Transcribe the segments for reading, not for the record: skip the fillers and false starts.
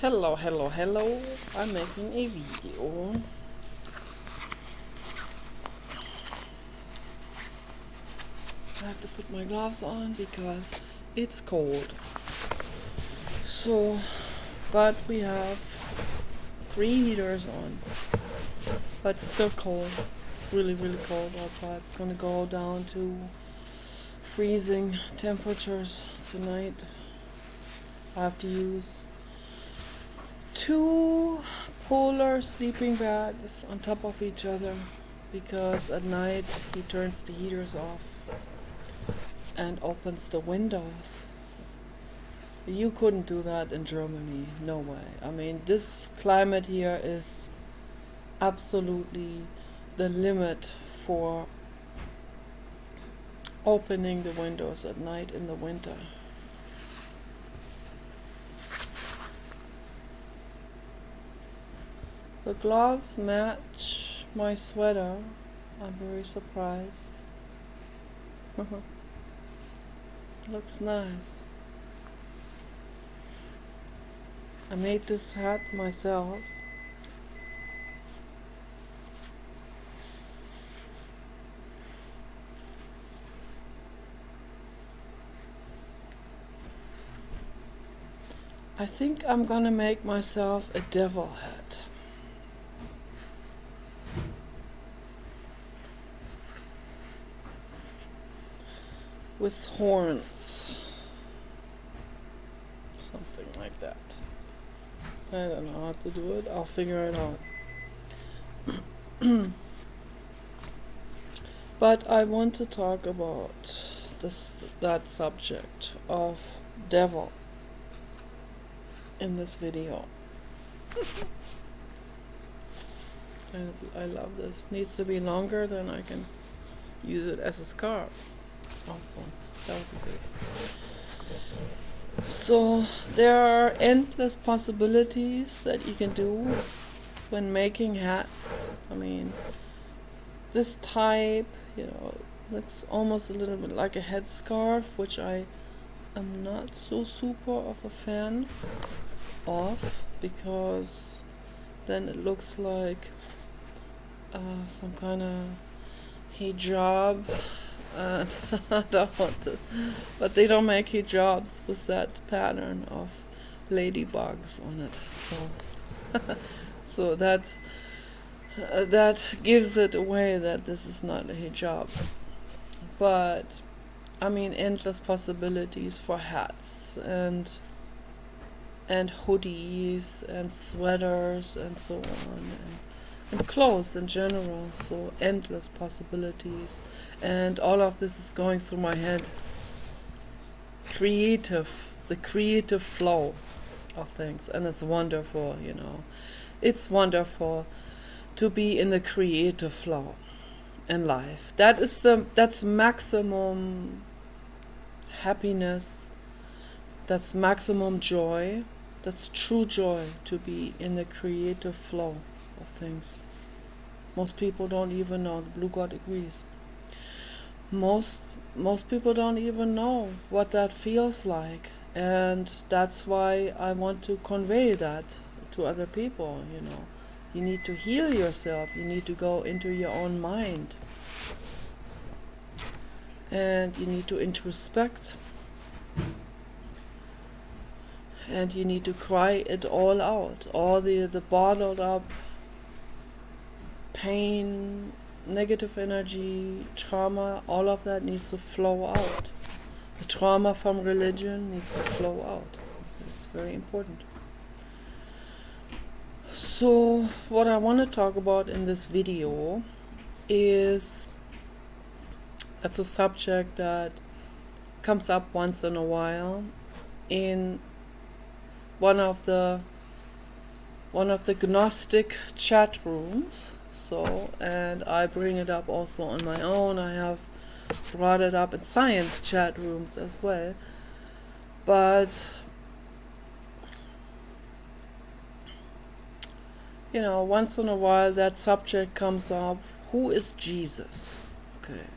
Hello, hello, hello. I'm making a video. I have to put my gloves on because it's cold. So, but we have 3 heaters on. But it's still cold. It's really, really cold outside. It's gonna go down to freezing temperatures tonight. I have to use 2 polar sleeping bags on top of each other because at night he turns the heaters off and opens the windows. You couldn't do that in Germany, no way. I mean, this climate here is absolutely the limit for opening the windows at night in the winter. The gloves match my sweater. I'm very surprised. Looks nice. I made this hat myself. I think I'm gonna make myself a devil hat. With horns. Something like that. I don't know how to do it. I'll figure it out. But I want to talk about that subject of devil in this video. I love this. Needs to be longer, then I can use it as a scarf. Awesome. That would be great. So there are endless possibilities that you can do when making hats. I mean, this type, looks almost a little bit like a headscarf, which I am not so super of a fan of, because then it looks like some kind of hijab. And I don't want to, but they don't make hijabs with that pattern of ladybugs on it. So that gives it away that this is not a hijab. But I mean, endless possibilities for hats and hoodies and sweaters and so on. And clothes in general, so endless possibilities, and all of this is going through my head. The creative flow of things, and it's wonderful, It's wonderful to be in the creative flow in life. That's maximum happiness, that's maximum joy, that's true joy, to be in the creative flow of things. Most people don't even know. The Blue God agrees. Most people don't even know what that feels like, and that's why I want to convey that to other people. You need to heal yourself. You need to go into your own mind, and you need to introspect, and you need to cry it all out. All the bottled up pain, negative energy, trauma, all of that needs to flow out. The trauma from religion needs to flow out. It's very important. So what I want to talk about in this video is, that's a subject that comes up once in a while in one of the Gnostic chat rooms. And I bring it up also on my own. I have brought it up in science chat rooms as well. But, once in a while that subject comes up. Who is Jesus? Okay.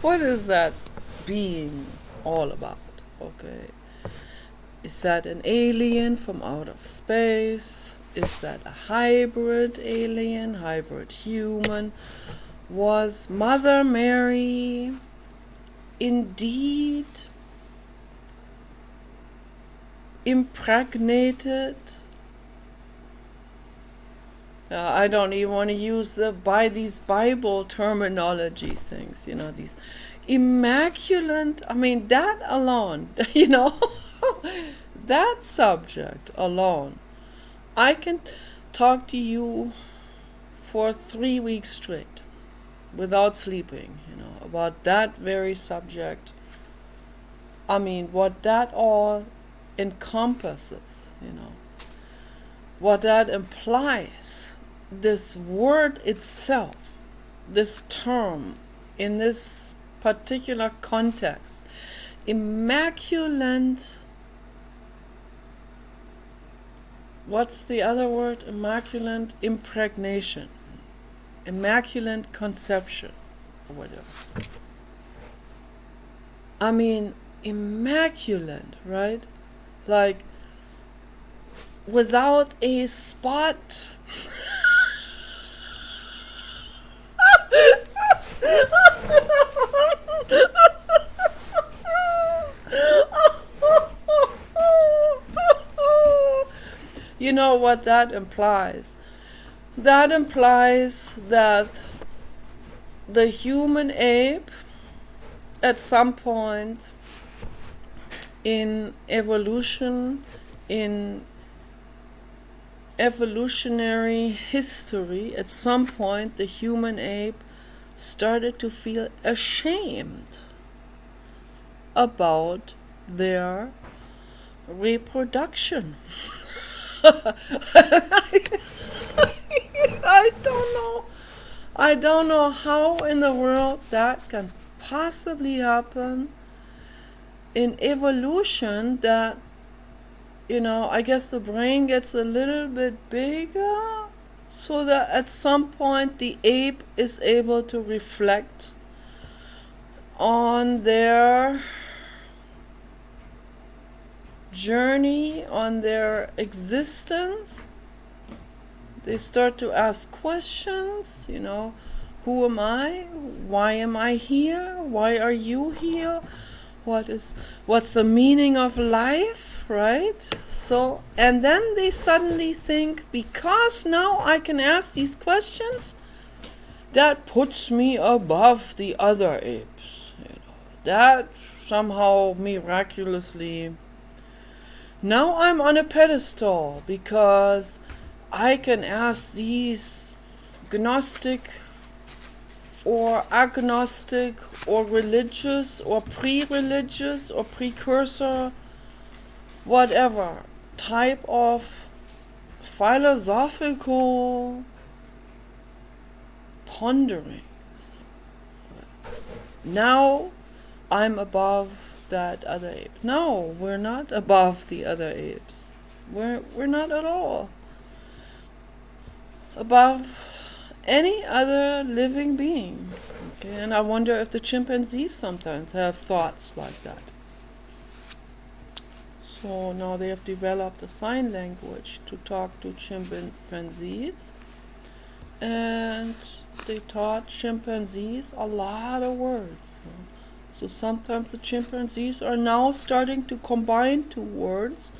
What is that being? all about. Okay. Is that an alien from out of space? Is that a hybrid alien, hybrid human? Was Mother Mary indeed impregnated? I don't even want to use these Bible terminology things, these immaculate, that alone, that subject alone. I can talk to you for 3 weeks straight without sleeping, about that very subject. What that all encompasses, what that implies. This word itself, this term, in this particular context, immaculate, what's the other word? Immaculate impregnation, immaculate conception, or whatever. Immaculate, right? Like, without a spot. You know what that implies? That implies that the human ape, at some point in evolution, in evolutionary history, at some point the human ape started to feel ashamed about their reproduction. I don't know how in the world that can possibly happen in evolution, that I guess the brain gets a little bit bigger, so that at some point the ape is able to reflect on their journey, on their existence. They start to ask questions, who am I? Why am I here? Why are you here? What's the meaning of life, right? So, and then they suddenly think, because now I can ask these questions, that puts me above the other apes. That somehow miraculously, now I'm on a pedestal because I can ask these Gnostic or agnostic or religious or pre-religious or precursor, whatever type of philosophical ponderings. Now I'm above that other ape. No, we're not above the other apes. We're not at all above any other living being. Okay? And I wonder if the chimpanzees sometimes have thoughts like that. So now they have developed a sign language to talk to chimpanzees, and they taught chimpanzees a lot of words. So sometimes the chimpanzees are now starting to combine two words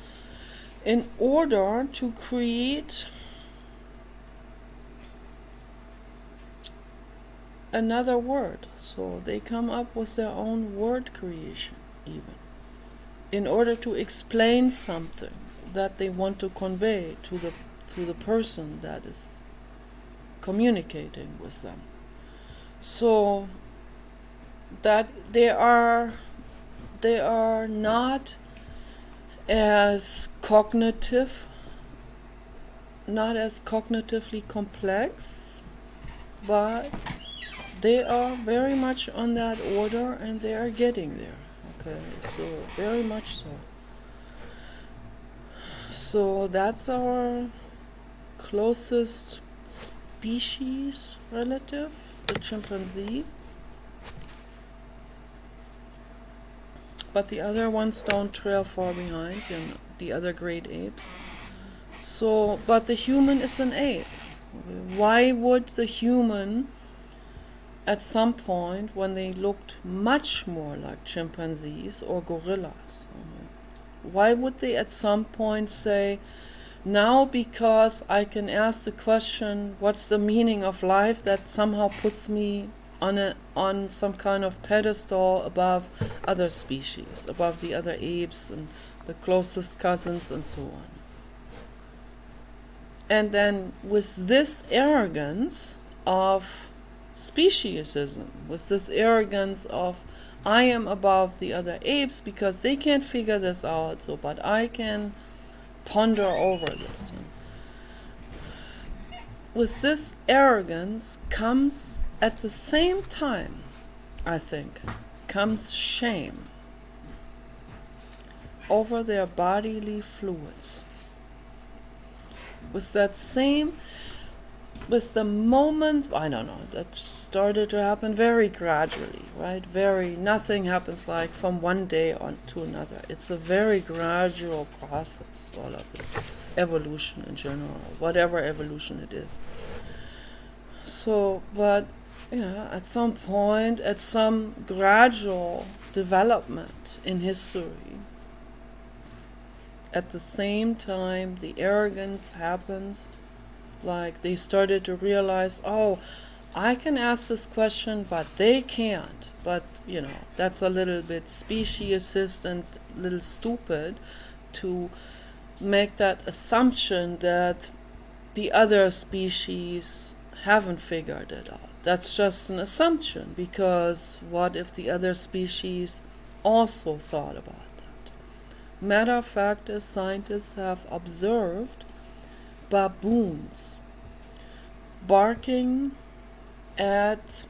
in order to create another word. So they come up with their own word creation, even, in order to explain something that they want to convey to the person that is communicating with them. So that they are not as cognitively complex, but they are very much on that order, and they are getting there. Okay, so very much so. So that's our closest species relative, the chimpanzee. but the other ones don't trail far behind, the other great apes. So, but the human is an ape. Why would the human, at some point, when they looked much more like chimpanzees or gorillas, why would they at some point say, now because I can ask the question, what's the meaning of life, that somehow puts me on some kind of pedestal above other species, above the other apes and the closest cousins and so on. And then with this arrogance of speciesism, with this arrogance of I am above the other apes because they can't figure this out, so but I can ponder over this. And with this arrogance comes at the same time, I think, comes shame over their bodily fluids. With the moment, I don't know, that started to happen very gradually, right? Nothing happens like from one day on to another. It's a very gradual process, all of this evolution in general, whatever evolution it is. So, but yeah, at some point, at some gradual development in history, at the same time the arrogance happens. Like they started to realize, oh, I can ask this question, but they can't. But, that's a little bit speciesist and a little stupid to make that assumption that the other species haven't figured it out. That's just an assumption, because what if the other species also thought about that? Matter of fact, as scientists have observed baboons barking at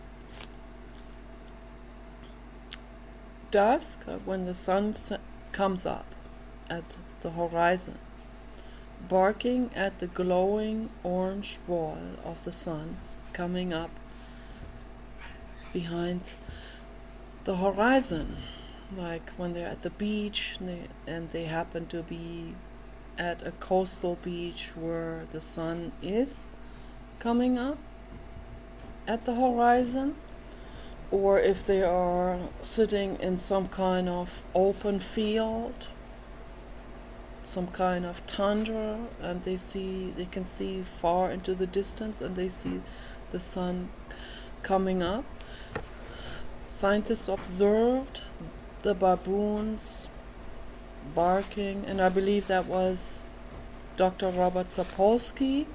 dusk when the sun comes up at the horizon, barking at the glowing orange ball of the sun coming up behind the horizon, like when they're at the beach and they happen to be at a coastal beach where the sun is coming up at the horizon, or if they are sitting in some kind of open field, some kind of tundra, and they can see far into the distance and they see the sun coming up. Scientists observed the baboons barking, and I believe that was Dr. Robert Sapolsky,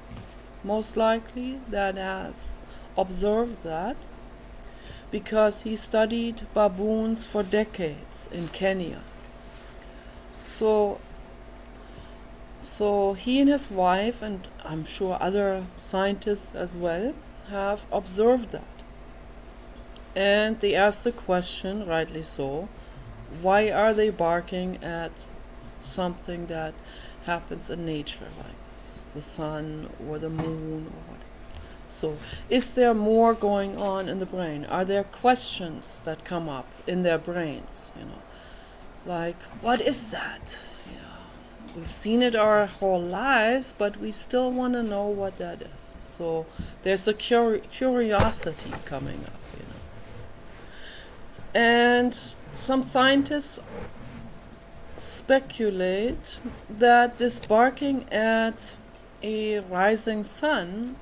most likely, that has observed that, because he studied baboons for decades in Kenya. So he and his wife, and I'm sure other scientists as well, have observed that. And they asked the question, rightly so, why are they barking at something that happens in nature, like this, the sun or the moon or whatever? So, is there more going on in the brain? Are there questions that come up in their brains? Like, what is that? We've seen it our whole lives, but we still want to know what that is. So there's a curiosity coming up. And some scientists speculate that this barking at a rising sun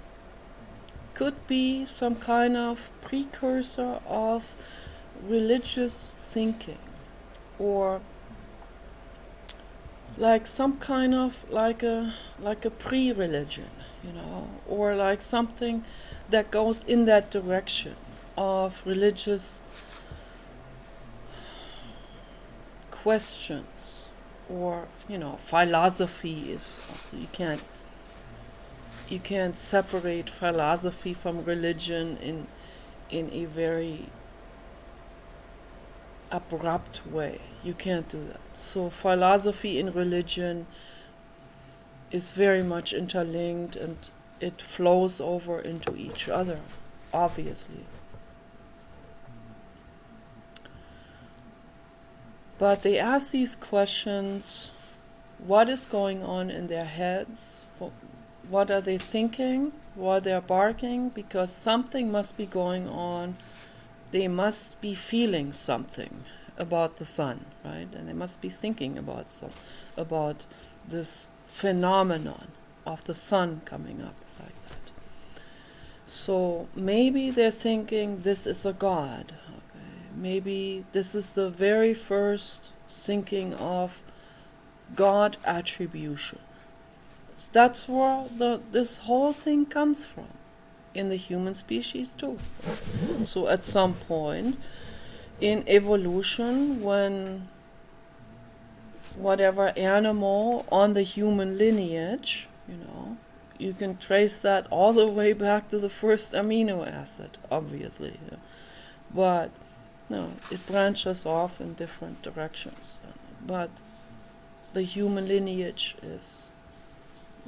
could be some kind of precursor of religious thinking, or like some kind of like a pre-religion, or like something that goes in that direction of religious questions, or philosophy is also, you can't separate philosophy from religion in a very abrupt way. You can't do that. So philosophy and religion is very much interlinked, and it flows over into each other, obviously. But they ask these questions, what is going on in their heads? What are they thinking while they're barking? Because something must be going on. They must be feeling something about the sun, right? And they must be thinking about this phenomenon of the sun coming up like that. So maybe they're thinking this is a god. Okay? Maybe this is the very first thinking of God attribution. That's where this whole thing comes from, in the human species too. So at some point in evolution, when whatever animal on the human lineage, you can trace that all the way back to the first amino acid, obviously. Yeah. But no, it branches off in different directions. But the human lineage is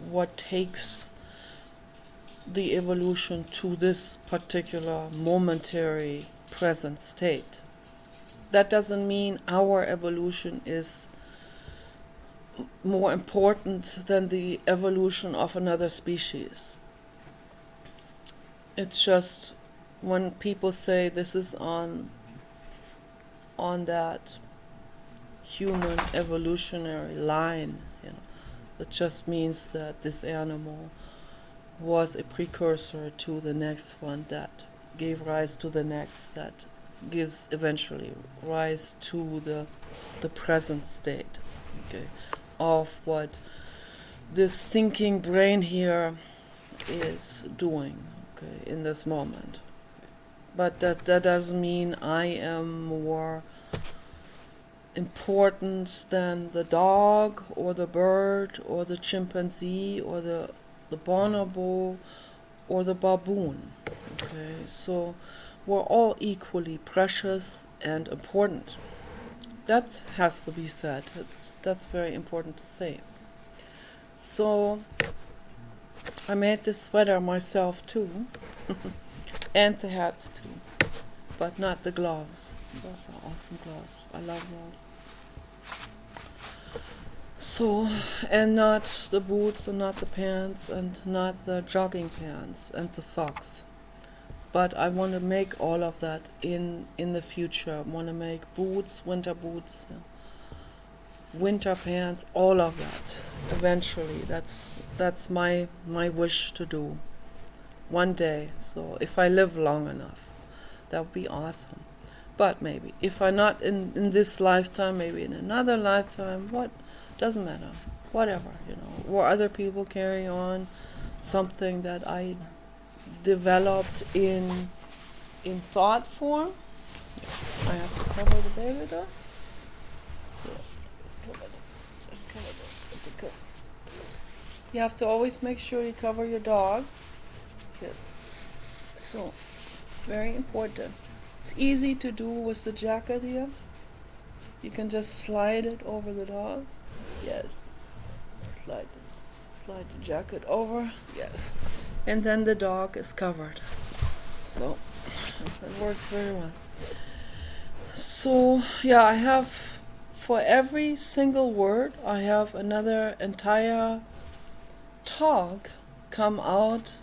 what takes the evolution to this particular momentary present state. That doesn't mean our evolution is more important than the evolution of another species. It's just when people say this is on that human evolutionary line, it just means that this animal was a precursor to the next one that gave rise to the next, that gives eventually rise to the present state, okay, of what this thinking brain here is doing, okay, in this moment. But that doesn't mean I am more important than the dog or the bird or the chimpanzee or the bonobo or the baboon. Okay, so we're all equally precious and important. That has to be said. That's very important to say. So I made this sweater myself too, and the hat too, but not the gloves. Those are awesome gloves. I love gloves. So, and not the boots, and not the pants, and not the jogging pants, and the socks. But I want to make all of that in the future. I want to make boots, winter boots, winter pants, all of that. Eventually, that's my wish to do. One day. So if I live long enough, that would be awesome. But maybe if I'm not in this lifetime, maybe in another lifetime. What doesn't matter. Whatever, or other people carry on something that I developed in thought form. I have to cover the baby though. So let's cover it. You have to always make sure you cover your dog. Yes. So it's very important. It's easy to do with the jacket here. You can just slide it over the dog. Yes. Slide the jacket over. Yes. And then the dog is covered. So it works very well. So yeah, I have, for every single word, I have another entire talk come out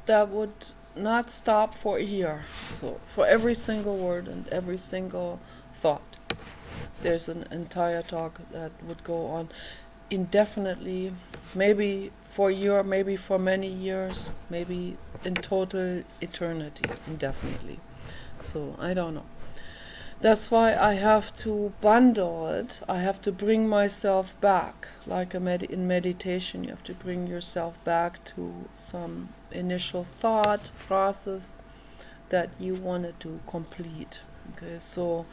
that would not stop for a year. So for every single word and every single thought, there's an entire talk that would go on indefinitely, maybe for a year, maybe for many years, maybe in total eternity, indefinitely. So I don't know. That's why I have to bundle it. I have to bring myself back, like in meditation. You have to bring yourself back to some initial thought process that you wanted to complete. Okay, so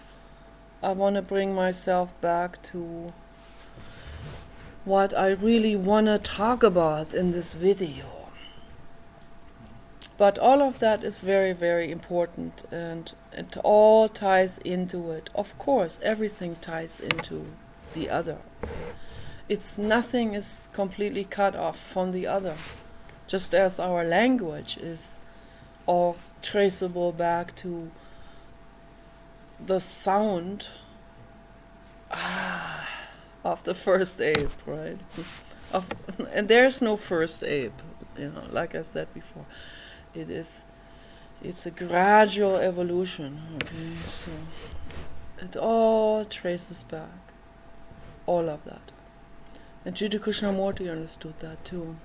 I want to bring myself back to what I really want to talk about in this video. But all of that is very, very important, and it all ties into it. Of course, everything ties into the other. Nothing is completely cut off from the other. Just as our language is all traceable back to the sound of the first ape, right? And there's no first ape, like I said before. It's a gradual evolution, okay? So it all traces back, all of that. And Jiddu Krishnamurti understood that too.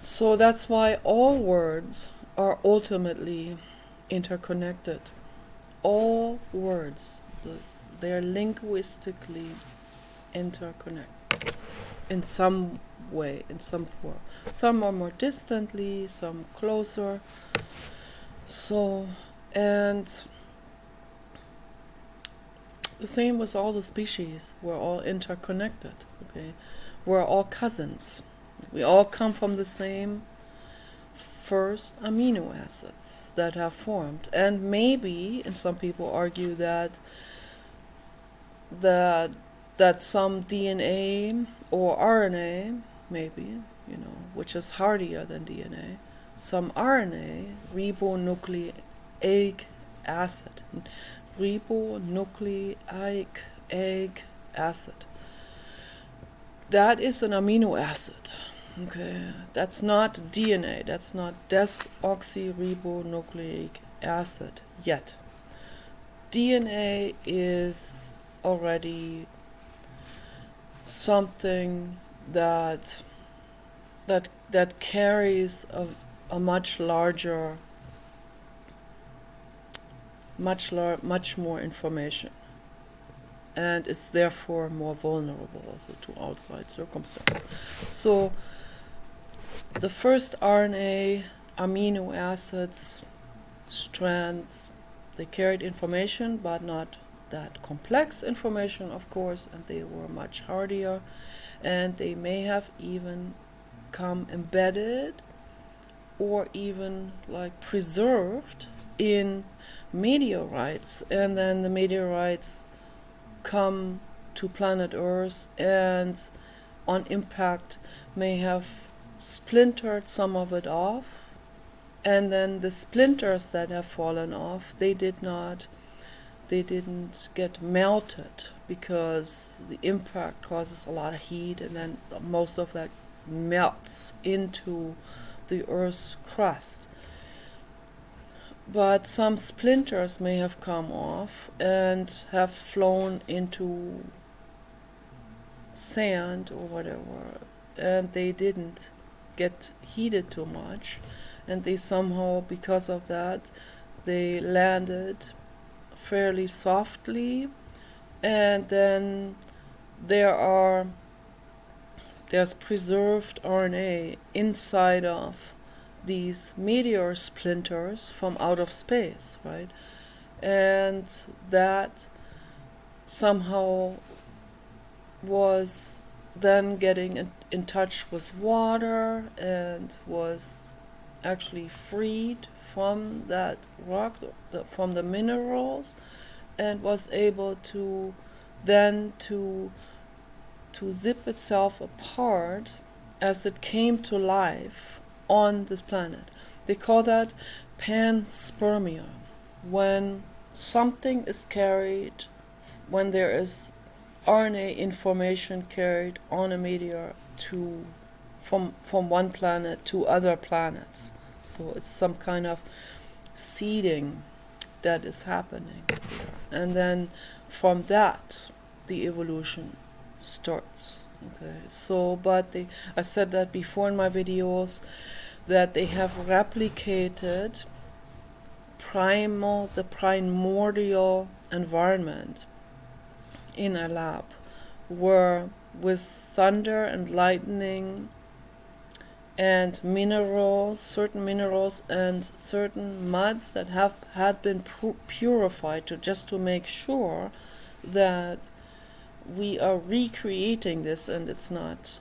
So that's why all words are ultimately interconnected. All words, they are linguistically interconnected in some way, in some form. Some are more distantly, some closer. So, and the same with all the species. We're all interconnected, okay? We're all cousins. We all come from the same first amino acids that have formed. And maybe, and some people argue that some DNA or RNA, maybe, which is hardier than DNA, some RNA, ribonucleic acid, that is an amino acid. Okay, that's not DNA, that's not desoxyribonucleic acid yet. DNA is already something that carries a much larger, much more information, and is therefore more vulnerable also to outside circumstances. So the first RNA, amino acids, strands, they carried information, but not that complex information, of course, and they were much hardier, and they may have even come embedded or even like preserved in meteorites, and then the meteorites come to planet Earth and on impact may have splintered some of it off, and then the splinters that have fallen off, they didn't get melted because the impact causes a lot of heat, and then most of that melts into the Earth's crust. But some splinters may have come off and have flown into sand or whatever, and they didn't get heated too much, and they somehow, because of that, they landed fairly softly, and then there's preserved RNA inside of these meteor splinters from out of space, right? And that somehow was then getting in touch with water and was actually freed from that rock, from the minerals, and was able to then to zip itself apart as it came to life on this planet. They call that panspermia. When something is carried, when there is RNA information carried on a meteor from one planet to other planets. So it's some kind of seeding that is happening here. And then from that, the evolution starts. Okay. So, but I said that before in my videos, that they have replicated the primordial environment in a lab, where with thunder and lightning and certain minerals and certain muds that had been purified just to make sure that we are recreating this, and it's not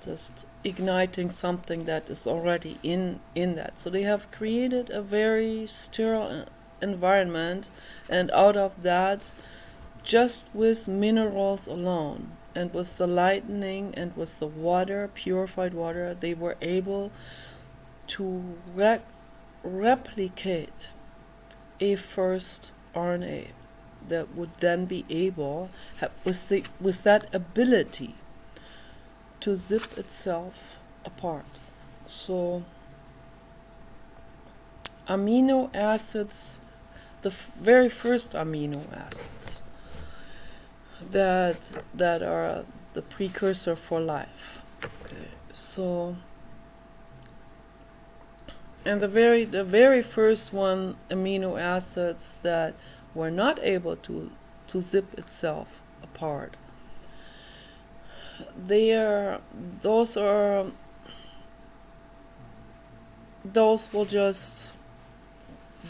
just igniting something that is already in that. So they have created a very sterile environment, and out of that, just with minerals alone, and with the lightning and with the water, purified water, they were able to replicate a first RNA. that would then be able, with that ability to zip itself apart. So amino acids, the very first amino acids that are the precursor for life. Okay, so and the very first one amino acids that were not able to zip itself apart. Those will just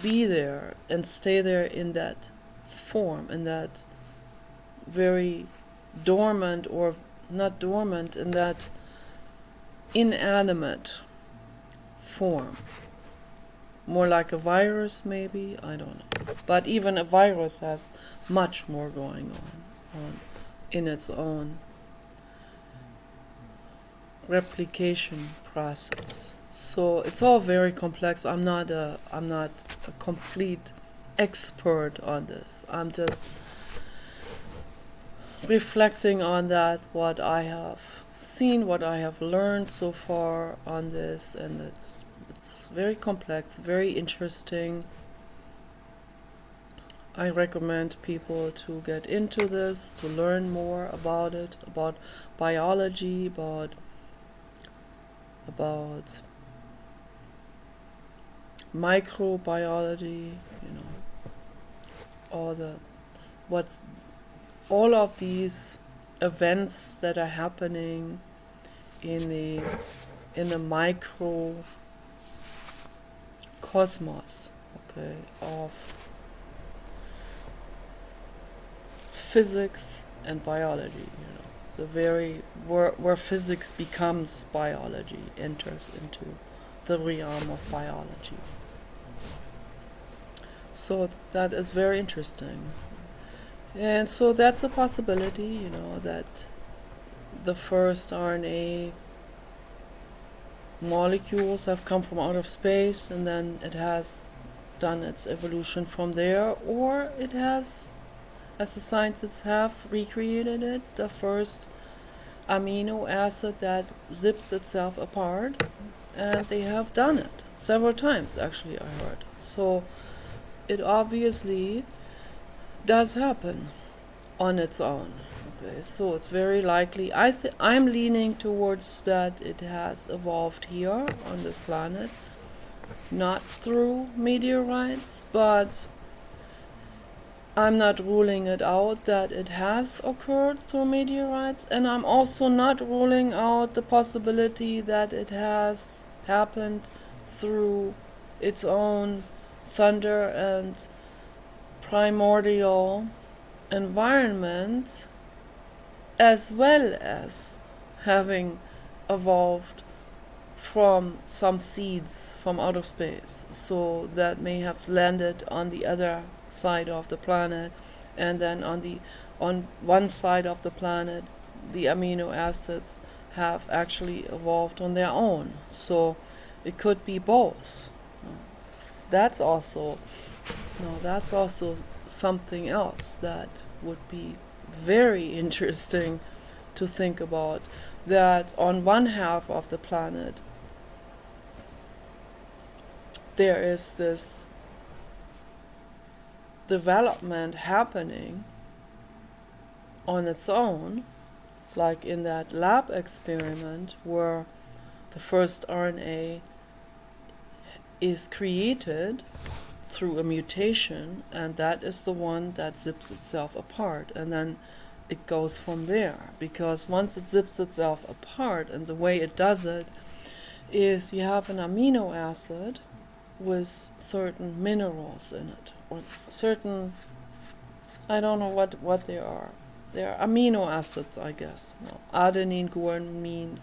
be there and stay there in that form, in that very dormant, or not dormant, in that inanimate form. More like a virus, maybe, I don't know. But even a virus has much more going on in its own replication process. So it's all very complex. I'm not a complete expert on this. I'm just reflecting on that, what I have seen, what I have learned so far on this, and it's very complex, very interesting. I recommend people to get into this, to learn more about it, about biology, about microbiology, all of these events that are happening in the microcosmos, okay, of physics and biology, the very where physics becomes biology, enters into the realm of biology. So that is very interesting. And so that's a possibility, that the first RNA molecules have come from out of space, and then it has done its evolution from there, or it has, as the scientists have recreated it, the first amino acid that zips itself apart, and they have done it several times, actually, I heard. So it obviously does happen on its own. Okay, so it's very likely, I'm leaning towards that it has evolved here on this planet, not through meteorites, but I'm not ruling it out that it has occurred through meteorites, and I'm also not ruling out the possibility that it has happened through its own thunder and primordial environment, as well as having evolved from some seeds from outer space, so that may have landed on the other side of the planet, and then on one side of the planet the amino acids have actually evolved on their own. So it could be both. That's also something else that would be very interesting to think about, that on one half of the planet there is this development happening on its own, like in that lab experiment where the first RNA is created through a mutation, and that is the one that zips itself apart, and then it goes from there. Because once it zips itself apart, and the way it does it is, you have an amino acid with certain minerals in it, or certain, I don't know what they are. They're amino acids, I guess. No. Adenine, guanine,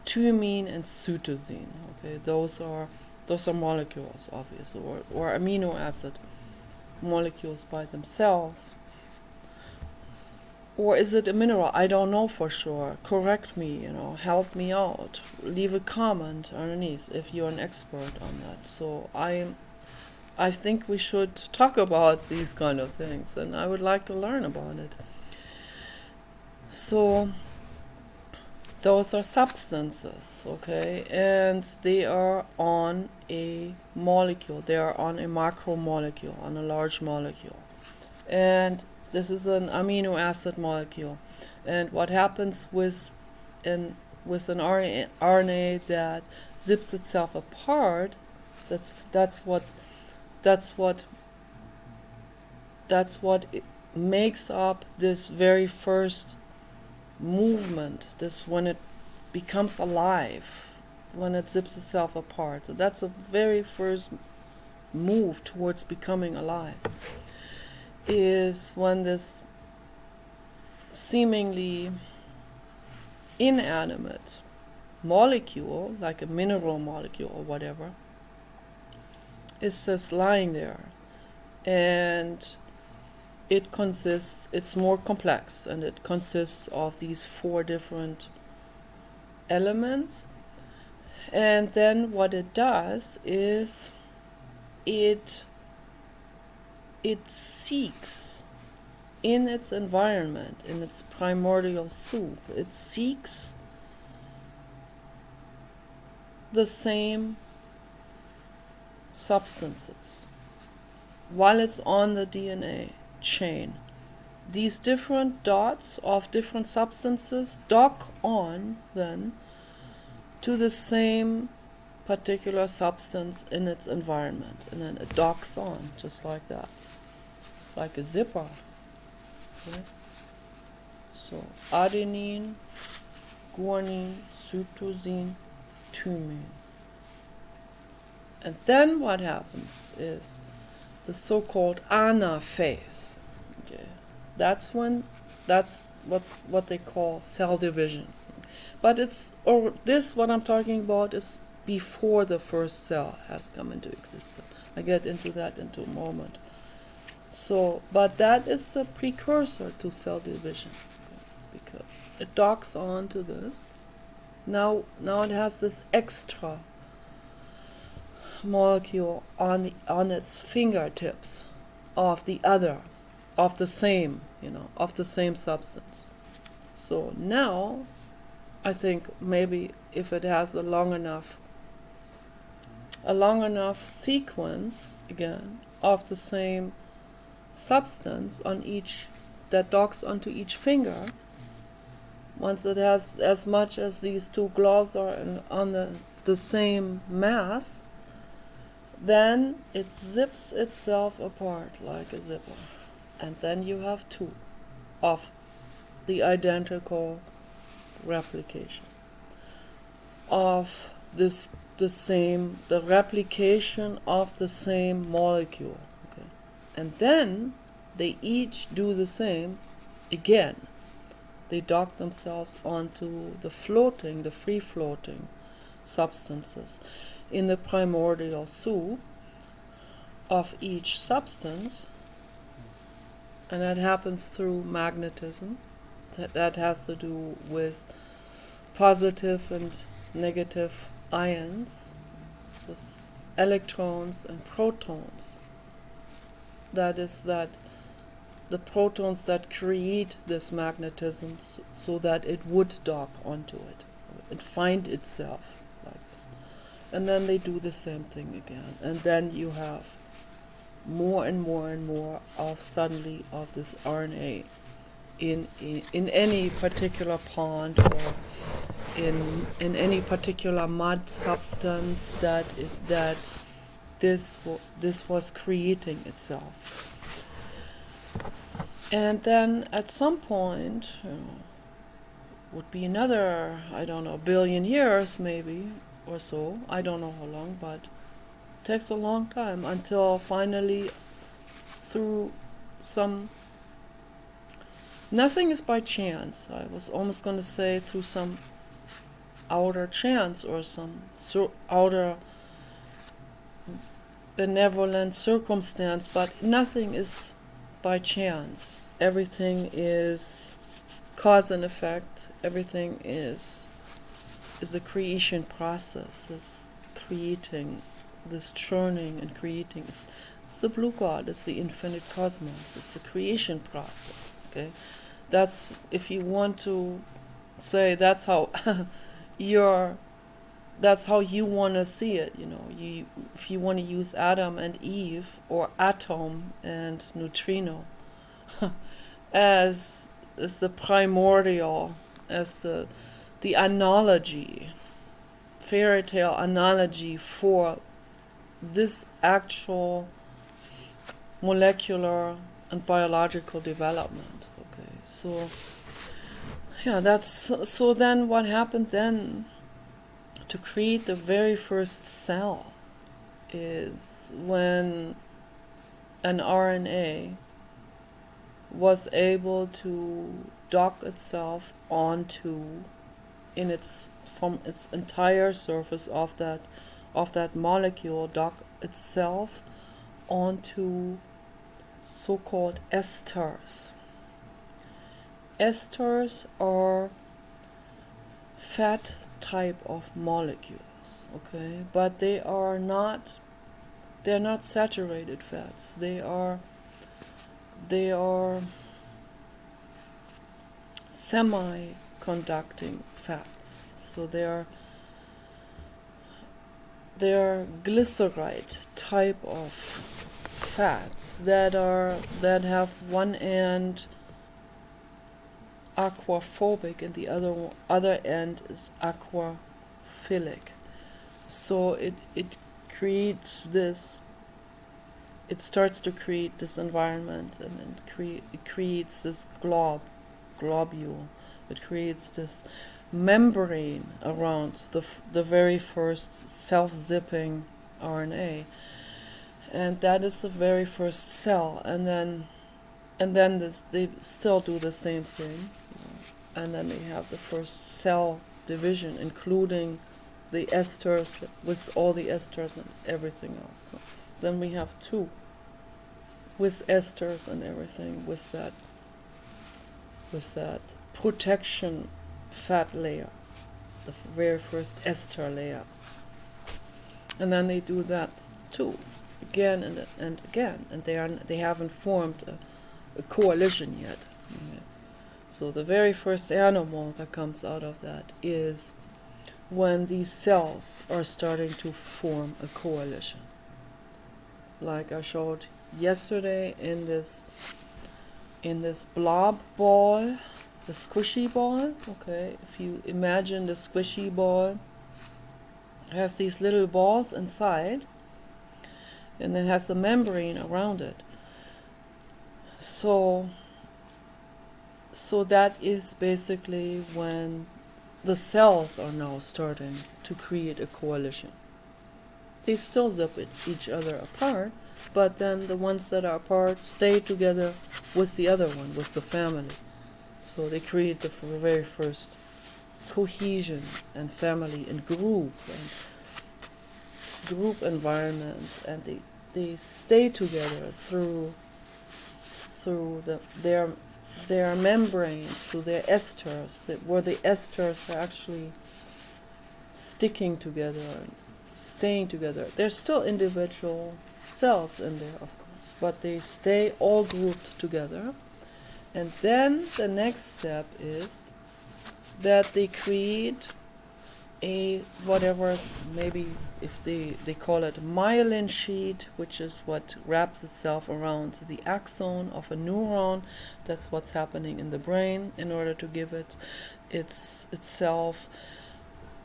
thymine, and cytosine. Okay, those are molecules, obviously, or amino acid molecules by themselves. Or is it a mineral? I don't know for sure. Correct me, help me out. Leave a comment underneath if you're an expert on that. So I I think we should talk about these kind of things, and I would like to learn about it. So those are substances, okay, and they are on a molecule. They are on a macromolecule, on a large molecule, and this is an amino acid molecule. And what happens with an RNA that zips itself apart, that's what it makes up this very first movement, this when it becomes alive, when it zips itself apart. So that's the very first move towards becoming alive, is when this seemingly inanimate molecule, like a mineral molecule or whatever, is just lying there. And it's more complex, and it consists of these 4 different elements. And then what it does is it seeks in its environment, in its primordial soup, it seeks the same substances while it's on the DNA chain. These different dots of different substances dock on then to the same particular substance in its environment, and then it docks on just like that, like a zipper. Okay? So adenine, guanine, cytosine, thymine. And then what happens is the so-called anaphase. Okay, that's what they call cell division. But what I'm talking about is before the first cell has come into existence. I get into that into a moment. So, but that is the precursor to cell division, because it docks on to this. Now it has this extra molecule on its fingertips of the same substance. So now I think maybe if it has a long enough sequence again of the same substance on each, that docks onto each finger, once it has as much as these 2 gloves are on the same mass, then it zips itself apart like a zipper, and then you have 2 of the identical replication of the replication of the same molecule. Okay, and then they each do the same again. They dock themselves onto the free floating substances in the primordial soup of each substance, and that happens through magnetism. That has to do with positive and negative ions, with electrons and protons. That is that the protons that create this magnetism so that it would dock onto it and find itself like this. And then they do the same thing again. And then you have more and more and more of this RNA in any particular pond or in any particular mud substance that this was creating itself. And then at some point, would be another, I don't know, 1 billion years maybe or so, I don't know how long, but it takes a long time until finally through nothing is by chance. I was almost going to say through some outer chance or some outer benevolent circumstance, but nothing is by chance. Everything is cause and effect. Everything is a creation process. It's creating this churning and creating. It's the blue God, it's the infinite cosmos, it's the creation process, okay? That's, if you want to say that's how that's how you want to see it, if you want to use Adam and Eve, or atom and neutrino, as the primordial, as the analogy, fairy tale analogy for this actual molecular and biological development. Okay, so so then what happened then to create the very first cell is when an RNA was able to dock itself onto from its entire surface of that molecule, dock itself onto so-called esters. Esters are fat type of molecules, okay, but they're not saturated fats. They are semi-conducting fats. So they are glyceride type of fats that have one end aquaphobic and the other end is aquaphilic. So it creates this. It starts to create this environment, and then it creates this globule. It creates this membrane around the very first self-zipping RNA, and that is the very first cell. And then they still do the same thing, and then they have the first cell division, including the esters, with all the esters and everything else. So then we have two with esters and everything, with that protection fat layer, the very first ester layer. And then they do that too, again and again, and they haven't formed a coalition yet. Okay. So the very first animal that comes out of that is when these cells are starting to form a coalition. Like I showed yesterday in this blob ball, the squishy ball. Okay, if you imagine the squishy ball has these little balls inside, and it has a membrane around it. So that is basically when the cells are now starting to create a coalition. They still zip each other apart, but then the ones that are apart stay together with the other one, with the family. So they create the very first cohesion and family and group environment, and they stay together through their membranes, so their esters, where the esters are actually sticking together and staying together. There's still individual cells in there, of course, but they stay all grouped together. And then the next step is that they create a whatever, maybe if they call it myelin sheet, which is what wraps itself around the axon of a neuron. That's what's happening in the brain, in order to give itself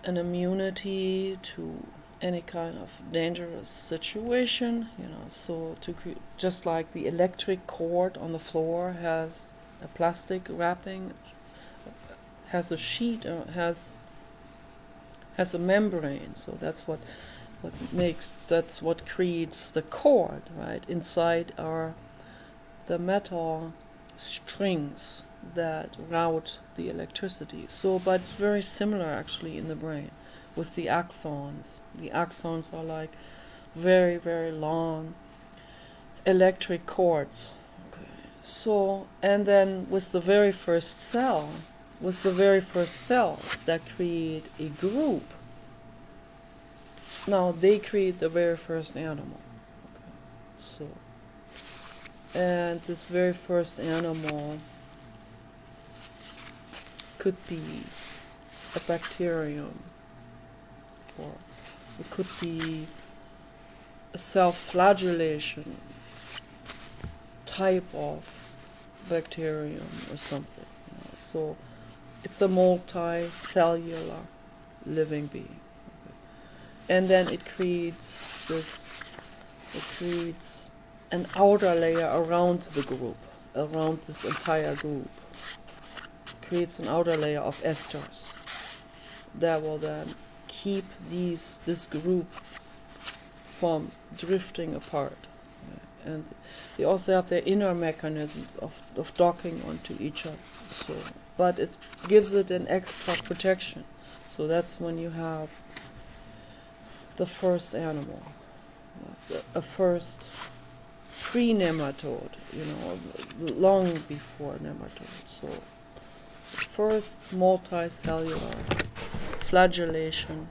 an immunity to any kind of dangerous situation, so just like the electric cord on the floor has a plastic wrapping, has a sheet, has a membrane. So that's what creates the cord, right? Inside are the metal strings that route the electricity. So, but it's very similar actually in the brain with the axons. The axons are like very, very long electric cords. Okay. So, and then with the very first cells that create a group, now they create the very first animal. Okay. So, and this very first animal could be a bacterium, or it could be a self-flagellation type of bacterium or something. So it's a multicellular living being. Okay. And then it creates an outer layer around the group, around this entire group. It creates an outer layer of esters that will then keep this group from drifting apart. And they also have their inner mechanisms of docking onto each other. So, but it gives it an extra protection. So that's when you have the first animal, a first pre-nematode, long before nematode. So first multicellular flagellation,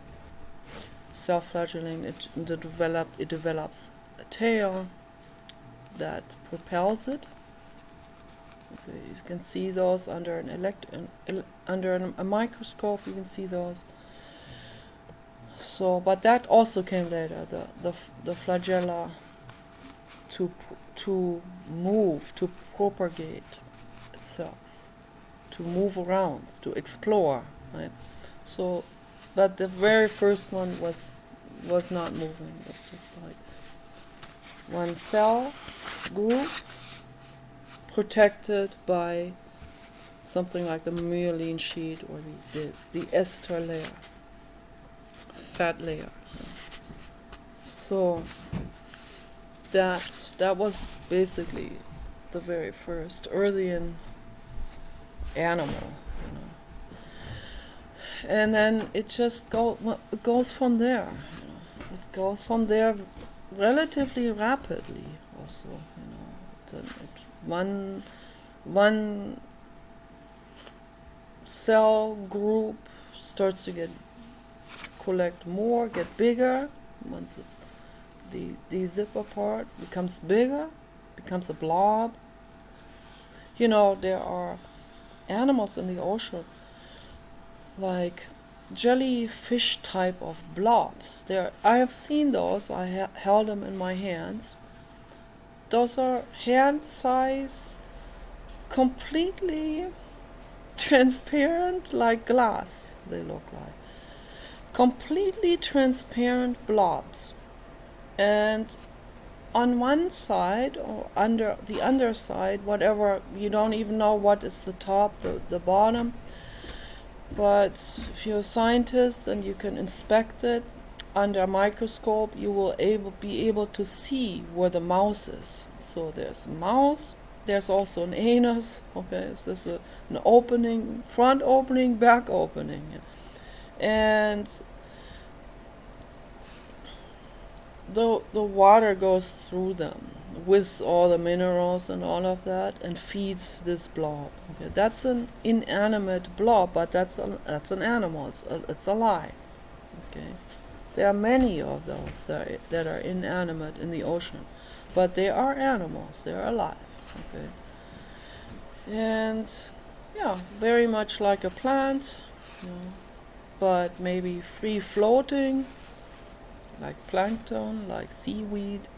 self-flagellating. It develops a tail that propels it. Okay, you can see those under a microscope. You can see those. So, but that also came later. The flagella to move, to propagate itself, to move around, to explore. Right. So, but the very first one was not moving. It was just like one cell group protected by something like the myelin sheet or the ester layer, fat layer. So that was basically the very first earthian animal, and then it just goes from there. It goes from there relatively rapidly. Also, one cell group starts to collect more, get bigger. Once the zip apart, becomes bigger, becomes a blob. There are animals in the ocean like jellyfish type of blobs. I have seen those. I held them in my hands. Those are hand size, completely transparent, like glass. They look like completely transparent blobs, and on one side or under the underside, whatever, you don't even know what is the top, the bottom. But if you're a scientist and you can inspect it under a microscope, you will be able to see where the mouse is. So there's a mouse, there's also an anus. Okay, so there's an opening, front opening, back opening, and the water goes through them with all the minerals and all of that, and feeds this blob. Okay, that's an inanimate blob, but that's an animal. It's alive. Okay, there are many of those that are inanimate in the ocean, but they are animals. They are alive. Okay, and very much like a plant, but maybe free floating, like plankton, like seaweed.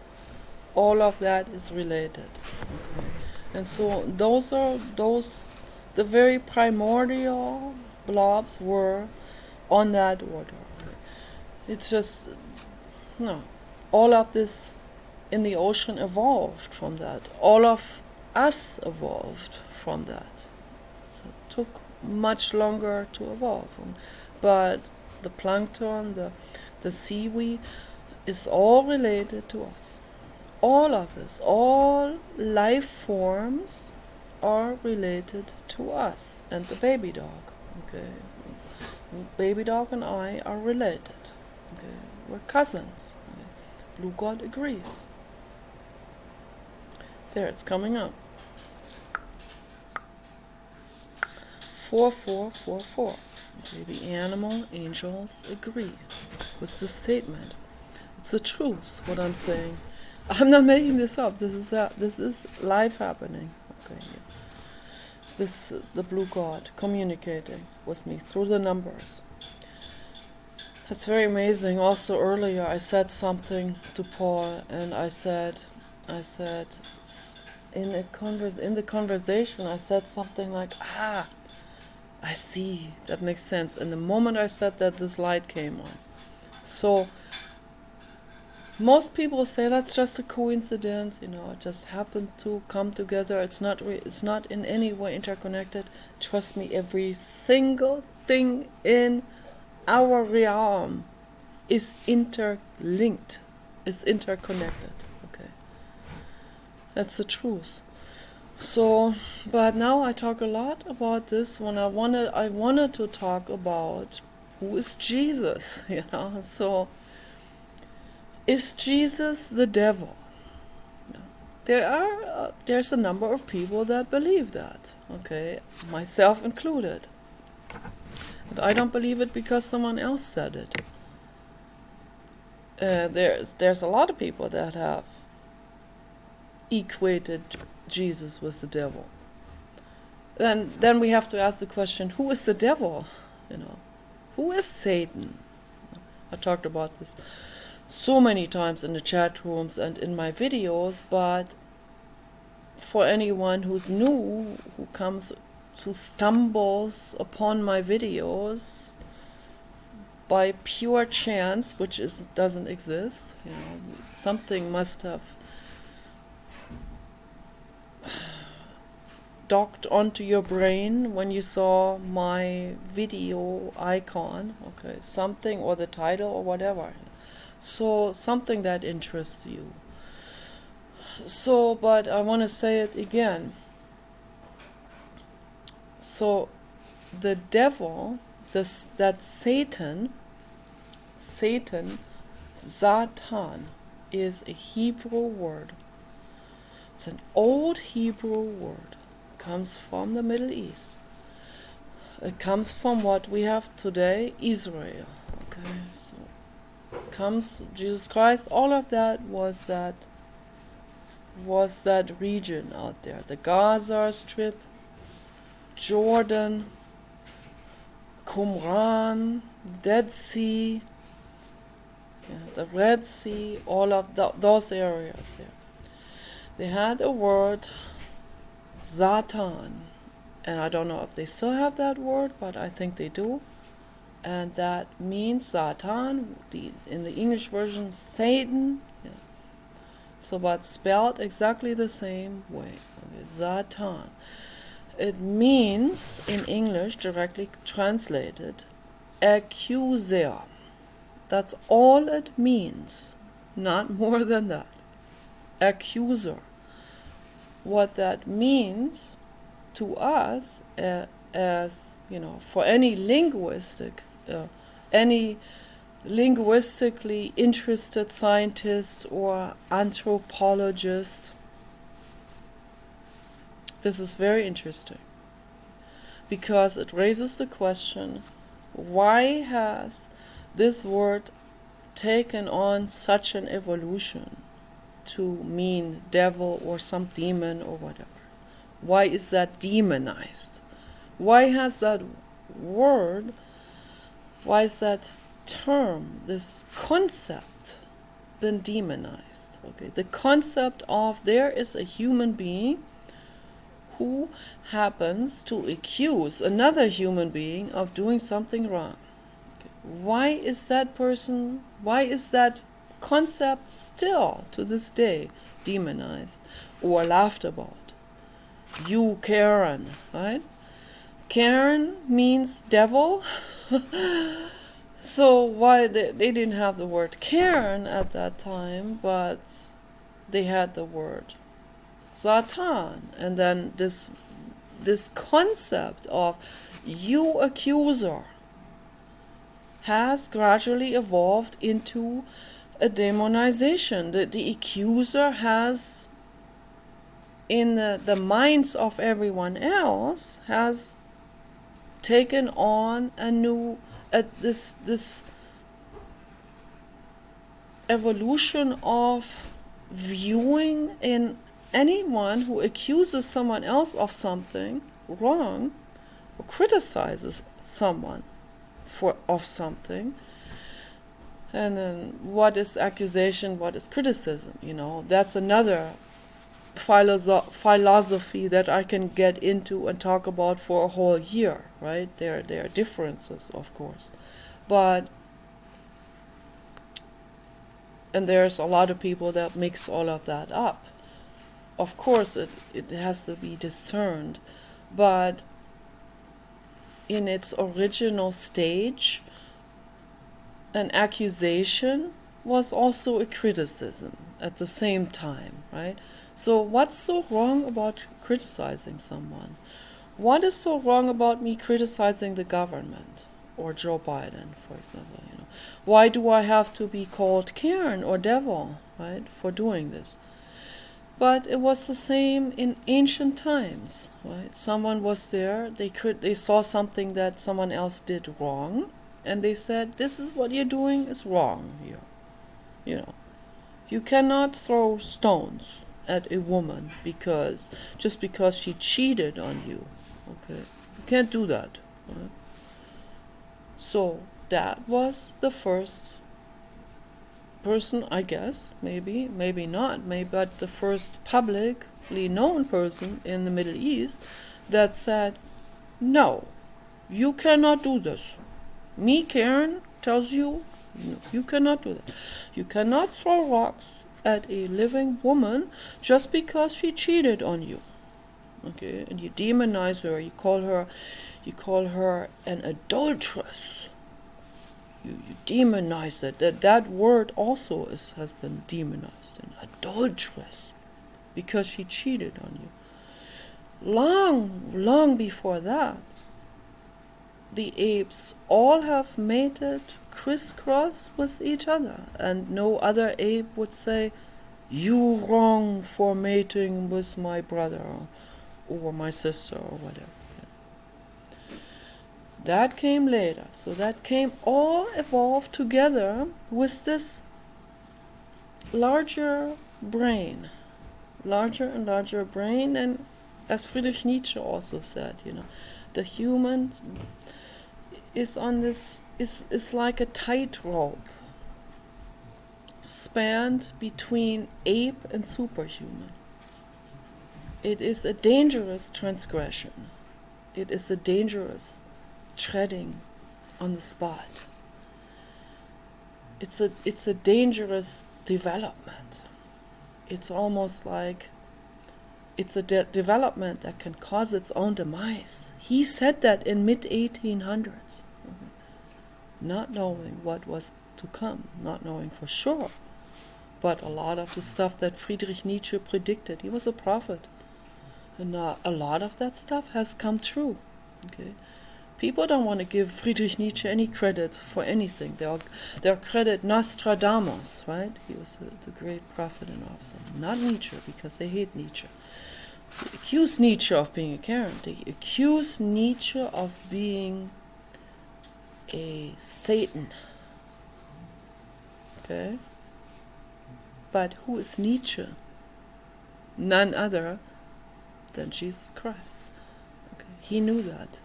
All of that is related. Okay. And so the very primordial blobs were on that order. It's just, all of this in the ocean evolved from that. All of us evolved from that. So it took much longer to evolve. But the plankton, the seaweed, is all related to us. All of this, all life forms are related to us and the baby dog. Okay, baby dog and I are related. Okay, we're cousins. Okay. Blue God agrees. There, it's coming up. 4444. Okay, the animal angels agree with the statement. It's the truth, what I'm saying. I'm not making this up. This is life happening. Okay. This the blue God communicating with me through the numbers. That's very amazing. Also earlier I said something to Paul, and I said in the conversation I said something like, I see, that makes sense. And the moment I said that, this light came on. So most people say that's just a coincidence, it just happened to come together. It's not in any way interconnected. Trust me, every single thing in our realm is interlinked, is interconnected. Okay, that's the truth. So, but now I talk a lot about this when I wanted to talk about who is Jesus, So, is Jesus the devil? There's a number of people that believe that, okay, myself included. But I don't believe it because someone else said it. There's a lot of people that have equated Jesus with the devil. Then we have to ask the question, who is the devil? Who is Satan? I talked about this so many times in the chat rooms and in my videos, but for anyone who's new, who stumbles upon my videos by pure chance, which doesn't exist, something must have docked onto your brain when you saw my video icon, okay, something, or the title or whatever. So something that interests you. So, but I want to say it again. So, the devil, that Satan, Satan, Satan, is a Hebrew word. It's an old Hebrew word. It comes from the Middle East. It comes from what we have today, Israel. Okay, so comes Jesus Christ. All of that was that region out there, the Gaza Strip, Jordan, Qumran, Dead Sea, the Red Sea, all of those areas there. They had a word, Satan, and I don't know if they still have that word, but I think they do. And that means Satan, in the English version, Satan. Yeah. So, but spelled exactly the same way. Okay, Satan. It means, in English, directly translated, accuser. That's all it means. Not more than that. Accuser. What that means to us, as for any linguistically interested scientist or anthropologist, this is very interesting because it raises the question, why has this word taken on such an evolution to mean devil or some demon or whatever? Why is that demonized? Why has that word, why is that term, this concept, been demonized? Okay, the concept of there is a human being who happens to accuse another human being of doing something wrong. Okay. Why is that concept still to this day demonized or laughed about? You Karen, right? Karen means devil. So why they didn't have the word Karen at that time, but they had the word Satan, and then this concept of you accuser has gradually evolved into a demonization. The accuser has, in the minds of everyone else, has taken on a new this evolution of viewing in anyone who accuses someone else of something wrong or criticizes someone of something. And then what is accusation, what is criticism? That's another philosophy that I can get into and talk about for a whole year, right? There are differences, of course. And there's a lot of people that mix all of that up. Of course, it has to be discerned, but in its original stage, an accusation was also a criticism at the same time, right? So what's so wrong about criticizing someone? What is so wrong about me criticizing the government or Joe Biden, for example? Why do I have to be called Karen or devil, right, for doing this? But it was the same in ancient times, right? Someone was there, they saw something that someone else did wrong, and they said, this is what you're doing is wrong here. You cannot throw stones at a woman just because she cheated on you. Okay, you can't do that. Right? So that was the first person, I guess, maybe not, but the first publicly known person in the Middle East that said, no, you cannot do this. Me, Karen, tells you, no, you cannot do that. You cannot throw rocks at a living woman just because she cheated on you. Okay, and you demonize her, you call her an adulteress. You demonize it. That word also has been demonized, an adulteress, because she cheated on you. Long before that, the apes all have mated crisscross with each other, and no other ape would say, you wrong for mating with my brother or my sister or whatever. That came later. So that came all evolved together with this larger brain. Larger and larger brain. And as Friedrich Nietzsche also said, the human is like a tightrope spanned between ape and superhuman. It is a dangerous transgression. It is a dangerous treading on the spot. It's a dangerous development. It's almost like it's a development that can cause its own demise. He said that in mid-1800s, not knowing what was to come, not knowing for sure. But a lot of the stuff that Friedrich Nietzsche predicted, he was a prophet, and a lot of that stuff has come true. Okay. People don't want to give Friedrich Nietzsche any credit for anything. They'll credit Nostradamus, right? He was the great prophet and also. Not Nietzsche, because they hate Nietzsche. They accuse Nietzsche of being a Karen. They accuse Nietzsche of being a Satan. Okay? But who is Nietzsche? None other than Jesus Christ. Okay? He knew that.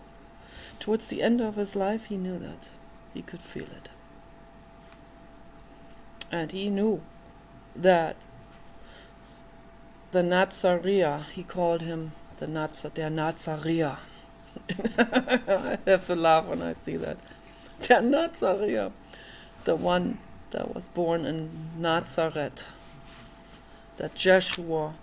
Towards the end of his life, he knew that. He could feel it. And he knew that the Nazaria, he called him der Nazaria. I have to laugh when I see that. Der Nazaria, the one that was born in Nazareth, that Jeshua.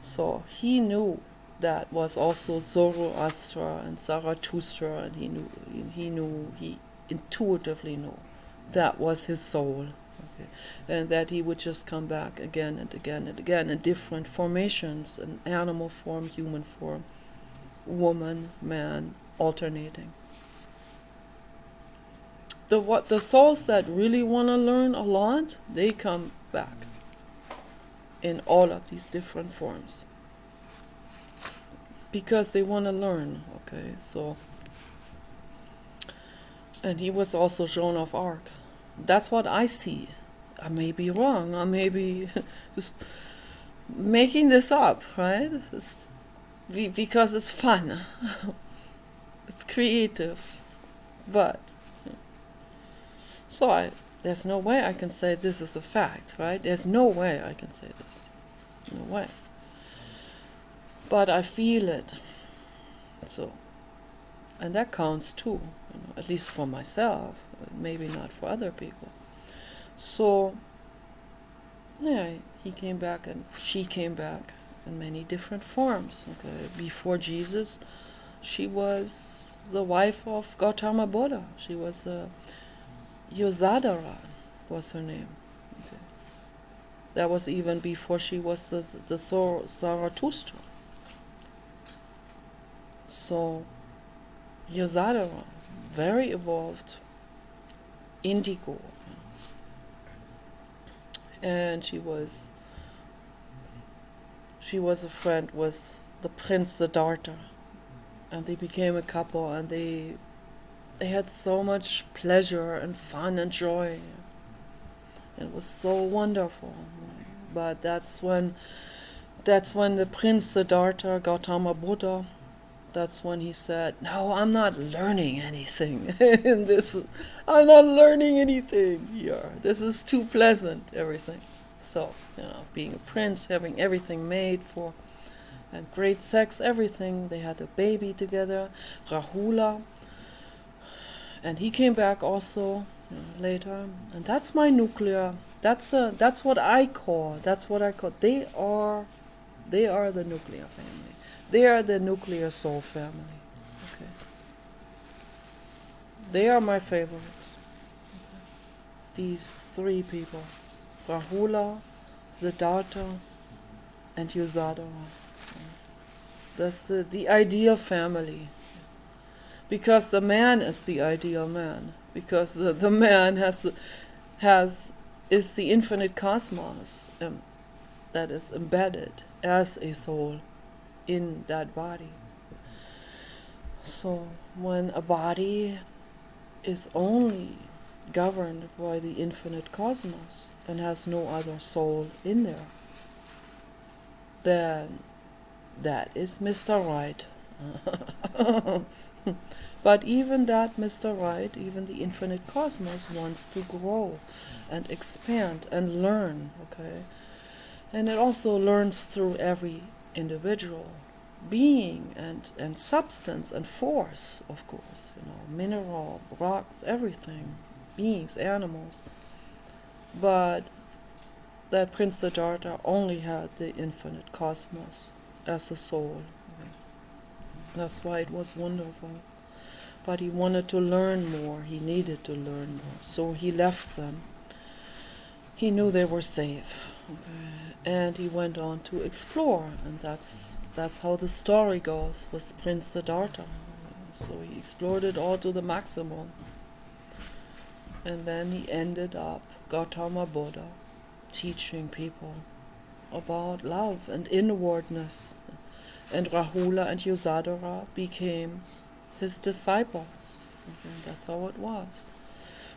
So he knew that was also Zoroaster and Zarathustra, and he intuitively knew that was his soul, okay? And that he would just come back again and again and again in different formations, in animal form, human form, woman, man, alternating. The souls that really want to learn a lot, they come back in all of these different forms. Because they want to learn, okay, so. And he was also Joan of Arc. That's what I see I may be wrong. I may be just making this up, right? Because it's fun. It's creative. But, there's no way I can say this is a fact, right? There's no way I can say this. No way. But I feel it. So, and that counts too, at least for myself, maybe not for other people. So, yeah, he came back and she came back in many different forms. Okay, before Jesus, she was the wife of Gautama Buddha. She was Yosadara, was her name. Okay. That was even before she was the Zarathustra. So, Yosadara, very evolved, indigo. And she was a friend with the Prince Siddhartha, and they became a couple, and they had so much pleasure and fun and joy. It was so wonderful. But that's when the Prince Siddhartha, Gautama Buddha, that's when he said, "No, I'm not learning anything in this. I'm not learning anything here. This is too pleasant, everything." So, being a prince, having everything made for, and great sex, everything. They had a baby together, Rahula. And he came back also later. And that's my nuclear. That's what I call. They are the nuclear family. They are the nuclear soul family. Okay. They are my favorites. Okay. These three people. Rahula, Siddhartha, and Yosadara. That's the ideal family. Because the man is the ideal man. Because the man is the infinite cosmos that is embedded as a soul in that body. So when a body is only governed by the infinite cosmos and has no other soul in there, then that is Mr. Right. But even that Mr. Right, even the infinite cosmos wants to grow and expand and learn, okay? And it also learns through every individual being and substance and force, of course, mineral, rocks, everything, beings, animals. But that Prince Siddhartha only had the infinite cosmos as a soul. That's why it was wonderful. But he wanted to learn more. He needed to learn more. So he left them. He knew they were safe. Okay. And he went on to explore. And that's how the story goes with Prince Siddhartha. So he explored it all to the maximum. And then he ended up, Gautama Buddha, teaching people about love and inwardness. And Rahula and Yosadara became his disciples. Okay, that's how it was.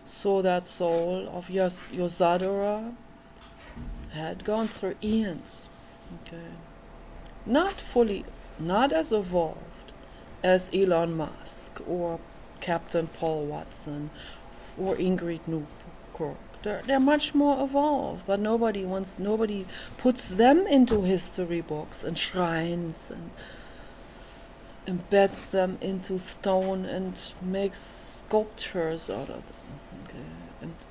So that soul of Yosadara had gone through eons. Okay. Not as evolved as Elon Musk or Captain Paul Watson or Ingrid Newkirk. They're much more evolved, but nobody puts them into history books and shrines and embeds them into stone and makes sculptures out of them, okay,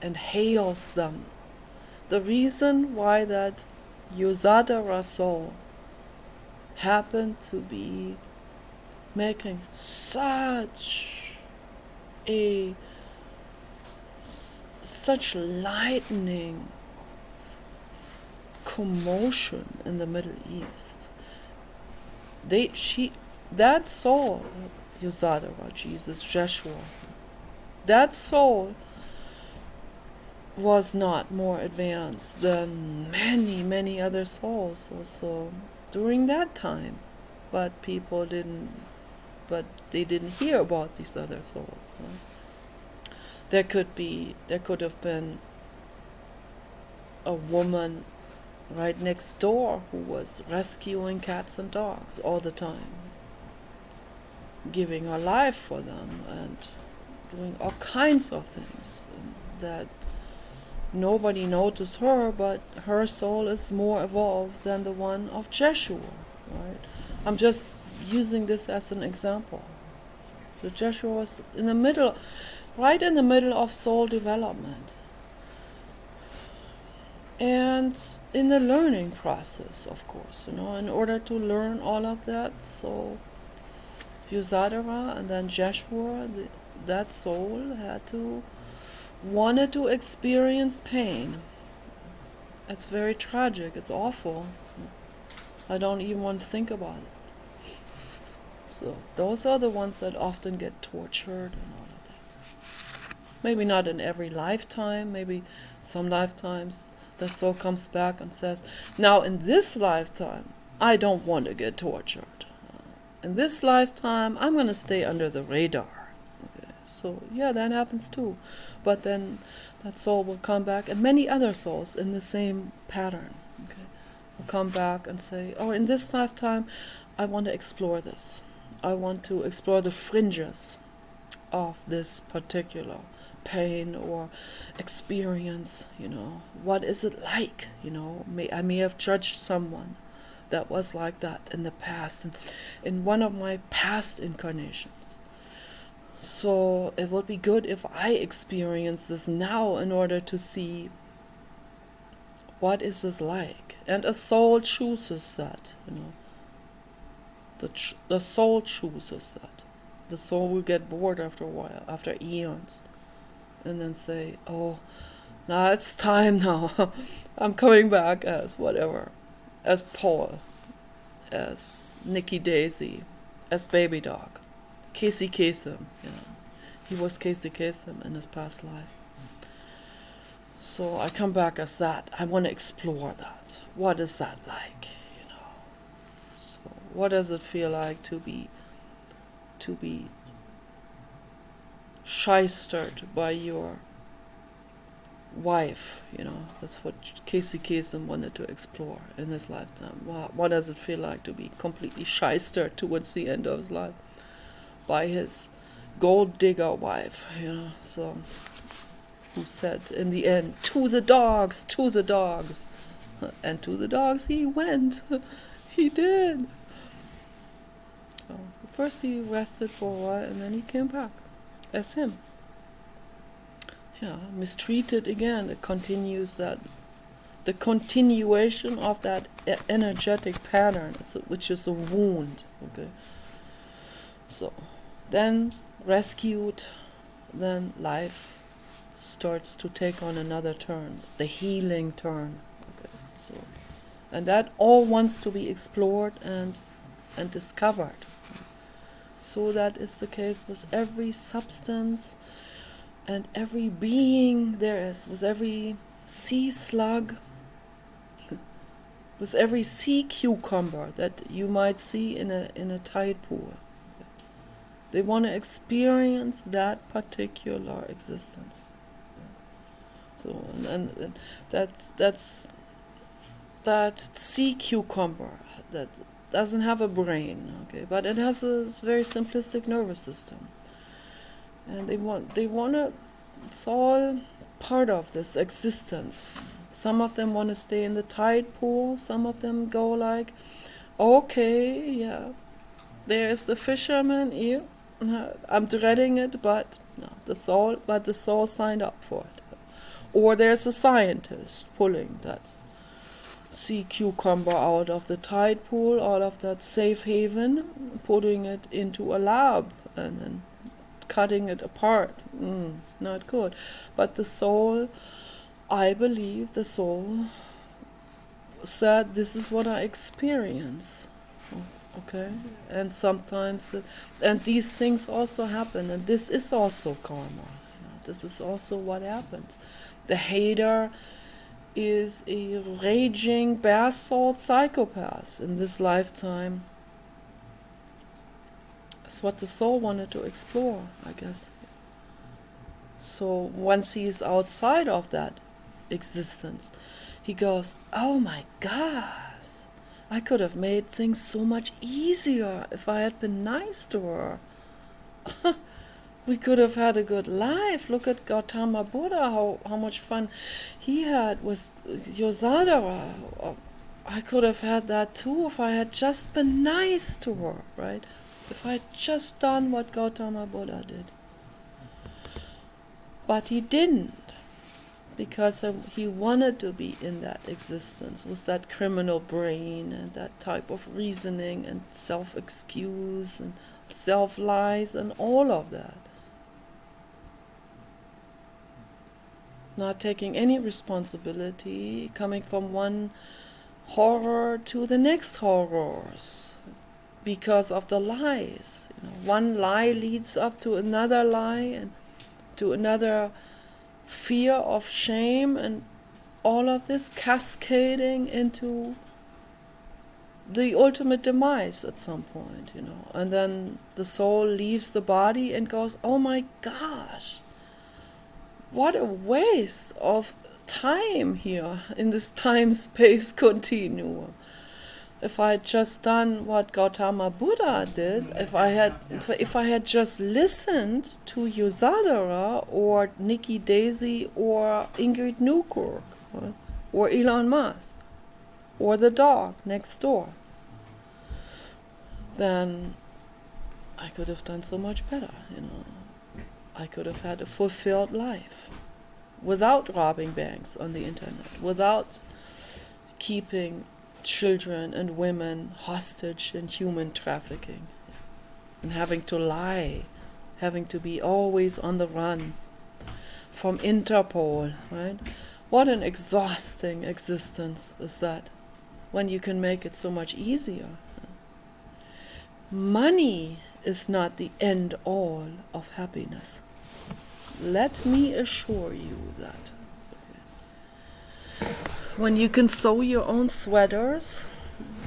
and hails them. The reason why that Yosadara soul happened to be making such lightning commotion in the Middle East. That soul, Yosadara, Jesus, Joshua, that soul was not more advanced than many, many other souls also during that time. But they didn't hear about these other souls. Right? There could have been a woman right next door who was rescuing cats and dogs all the time, giving her life for them and doing all kinds of things that nobody noticed her, but her soul is more evolved than the one of Jeshua, right? I'm just using this as an example. So Jeshua was in the middle, right in the middle of soul development. And in the learning process, of course, in order to learn all of that, so Yusadara and then Jeshua, that soul wanted to experience pain. It's very tragic, it's awful. I don't even want to think about it. So those are the ones that often get tortured and all of that. Maybe not in every lifetime, maybe some lifetimes that soul comes back and says, now in this lifetime, I don't want to get tortured. In this lifetime, I'm going to stay under the radar. Okay. So yeah, that happens too. But then that soul will come back, and many other souls in the same pattern, okay, will come back and say, oh, in this lifetime, I want to explore this. I want to explore the fringes of this particular pain or experience, What is it like, I may have judged someone that was like that in the past, in one of my past incarnations. So it would be good if I experience this now in order to see what is this like. And a soul chooses that, The soul chooses that. The soul will get bored after a while, after eons, and then say, oh, now it's time now. I'm coming back as whatever. As Paul, as Nikki Daisy, as Baby Dog, Casey Kasem, He was Casey Kasem in his past life. So I come back as that. I want to explore that. What is that like, So what does it feel like to be shystered by your wife, That's what Casey Kasem wanted to explore in his lifetime. What does it feel like to be completely shystered towards the end of his life by his gold digger wife, So, who said in the end, to the dogs, and to the dogs he went. He did. So, first he rested for a while, and then he came back as him. Mistreated again. It continues the continuation of that energetic pattern, which is a wound. Okay. So then rescued, then life starts to take on another turn, the healing turn. Okay. So, and that all wants to be explored and discovered. So that is the case with every substance and every being there is, with every sea slug, with every sea cucumber that you might see in a tide pool. They want to experience that particular existence. So and that's that sea cucumber that doesn't have a brain, okay, but it has a very simplistic nervous system. And they want to, it's all part of this existence. Some of them want to stay in the tide pool, some of them go like, okay, yeah, there's the fisherman here, I'm dreading it, but no, the soul signed up for it. Or there's a scientist pulling that sea cucumber out of the tide pool, out of that safe haven, putting it into a lab, and then cutting it apart. Not good. But the soul, I believe the soul said, this is what I experience. Okay? And sometimes, and these things also happen, and this is also karma. This is also what happens. The hater is a raging bath salt psychopath in this lifetime. That's what the soul wanted to explore, I guess. So once he is outside of that existence, he goes, oh my gosh, I could have made things so much easier if I had been nice to her. We could have had a good life. Look at Gautama Buddha, how much fun he had with Yosadara. I could have had that too if I had just been nice to her, right? If I had just done what Gautama Buddha did. But he didn't, because he wanted to be in that existence with that criminal brain and that type of reasoning and self-excuse and self-lies and all of that. Not taking any responsibility, coming from one horror to the next horrors because of the lies. One lie leads up to another lie and to another fear of shame, and all of this cascading into the ultimate demise at some point, and then the soul leaves the body and goes, oh my gosh, what a waste of time here in this time-space continuum. If I had just done what Gautama Buddha did, if I had just listened to Yosadara or Nikki Daisy or Ingrid Newkirk or Elon Musk or the dog next door, then I could have done so much better, I could have had a fulfilled life without robbing banks on the internet, without keeping children and women hostage in human trafficking, and having to lie, having to be always on the run from Interpol, right? What an exhausting existence is that, when you can make it so much easier. Money is not the end all of happiness. Let me assure you that. When you can sew your own sweaters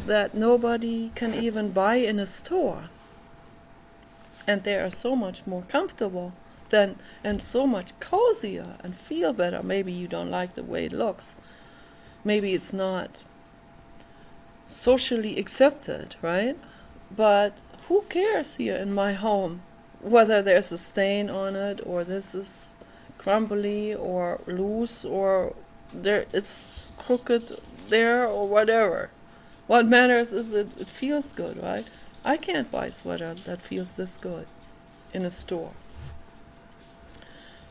that nobody can even buy in a store, and they are so much more comfortable and so much cozier and feel better. Maybe you don't like the way it looks. Maybe it's not socially accepted, right? But who cares here in my home whether there's a stain on it, or this is crumbly or loose, or it's crooked there, or whatever. What matters is it feels good, right? I can't buy a sweater that feels this good in a store.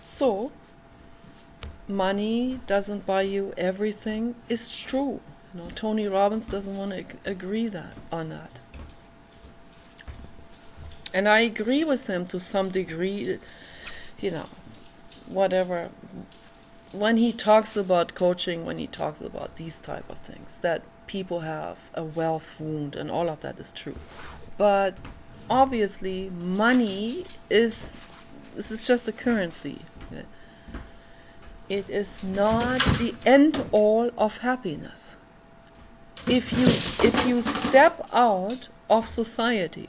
So, money doesn't buy you everything is true. Tony Robbins doesn't want to agree on that. And I agree with him to some degree, whatever. When he talks about coaching, when he talks about these type of things, that people have a wealth wound and all of that is true. But obviously money this is just a currency. It is not the end all of happiness. If you step out of society,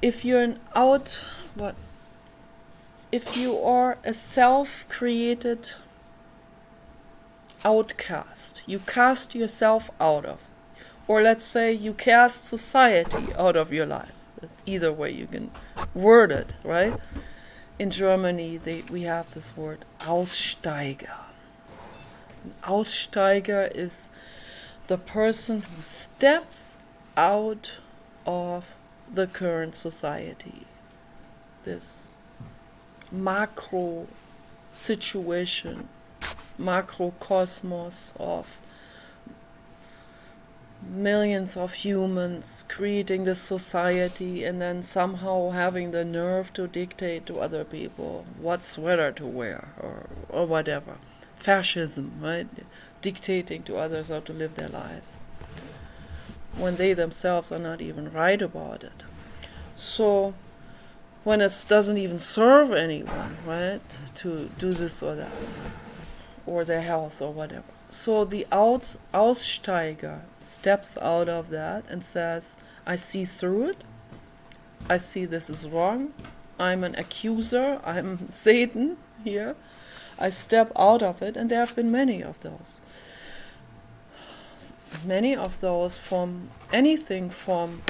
if you are a self-created outcast, you cast yourself out of, or let's say you cast society out of your life. Either way you can word it, right? In Germany, we have this word Aussteiger. An Aussteiger is the person who steps out of the current society, this macro situation, macrocosmos of millions of humans creating this society, and then somehow having the nerve to dictate to other people what sweater to wear or whatever. Fascism, right? Dictating to others how to live their lives, when they themselves are not even right about it. So when it doesn't even serve anyone, right, to do this or that, or their health or whatever. So the Aussteiger steps out of that and says, I see through it, I see this is wrong, I'm an accuser, I'm Satan here, I step out of it, and there have been many of those. many of those from anything from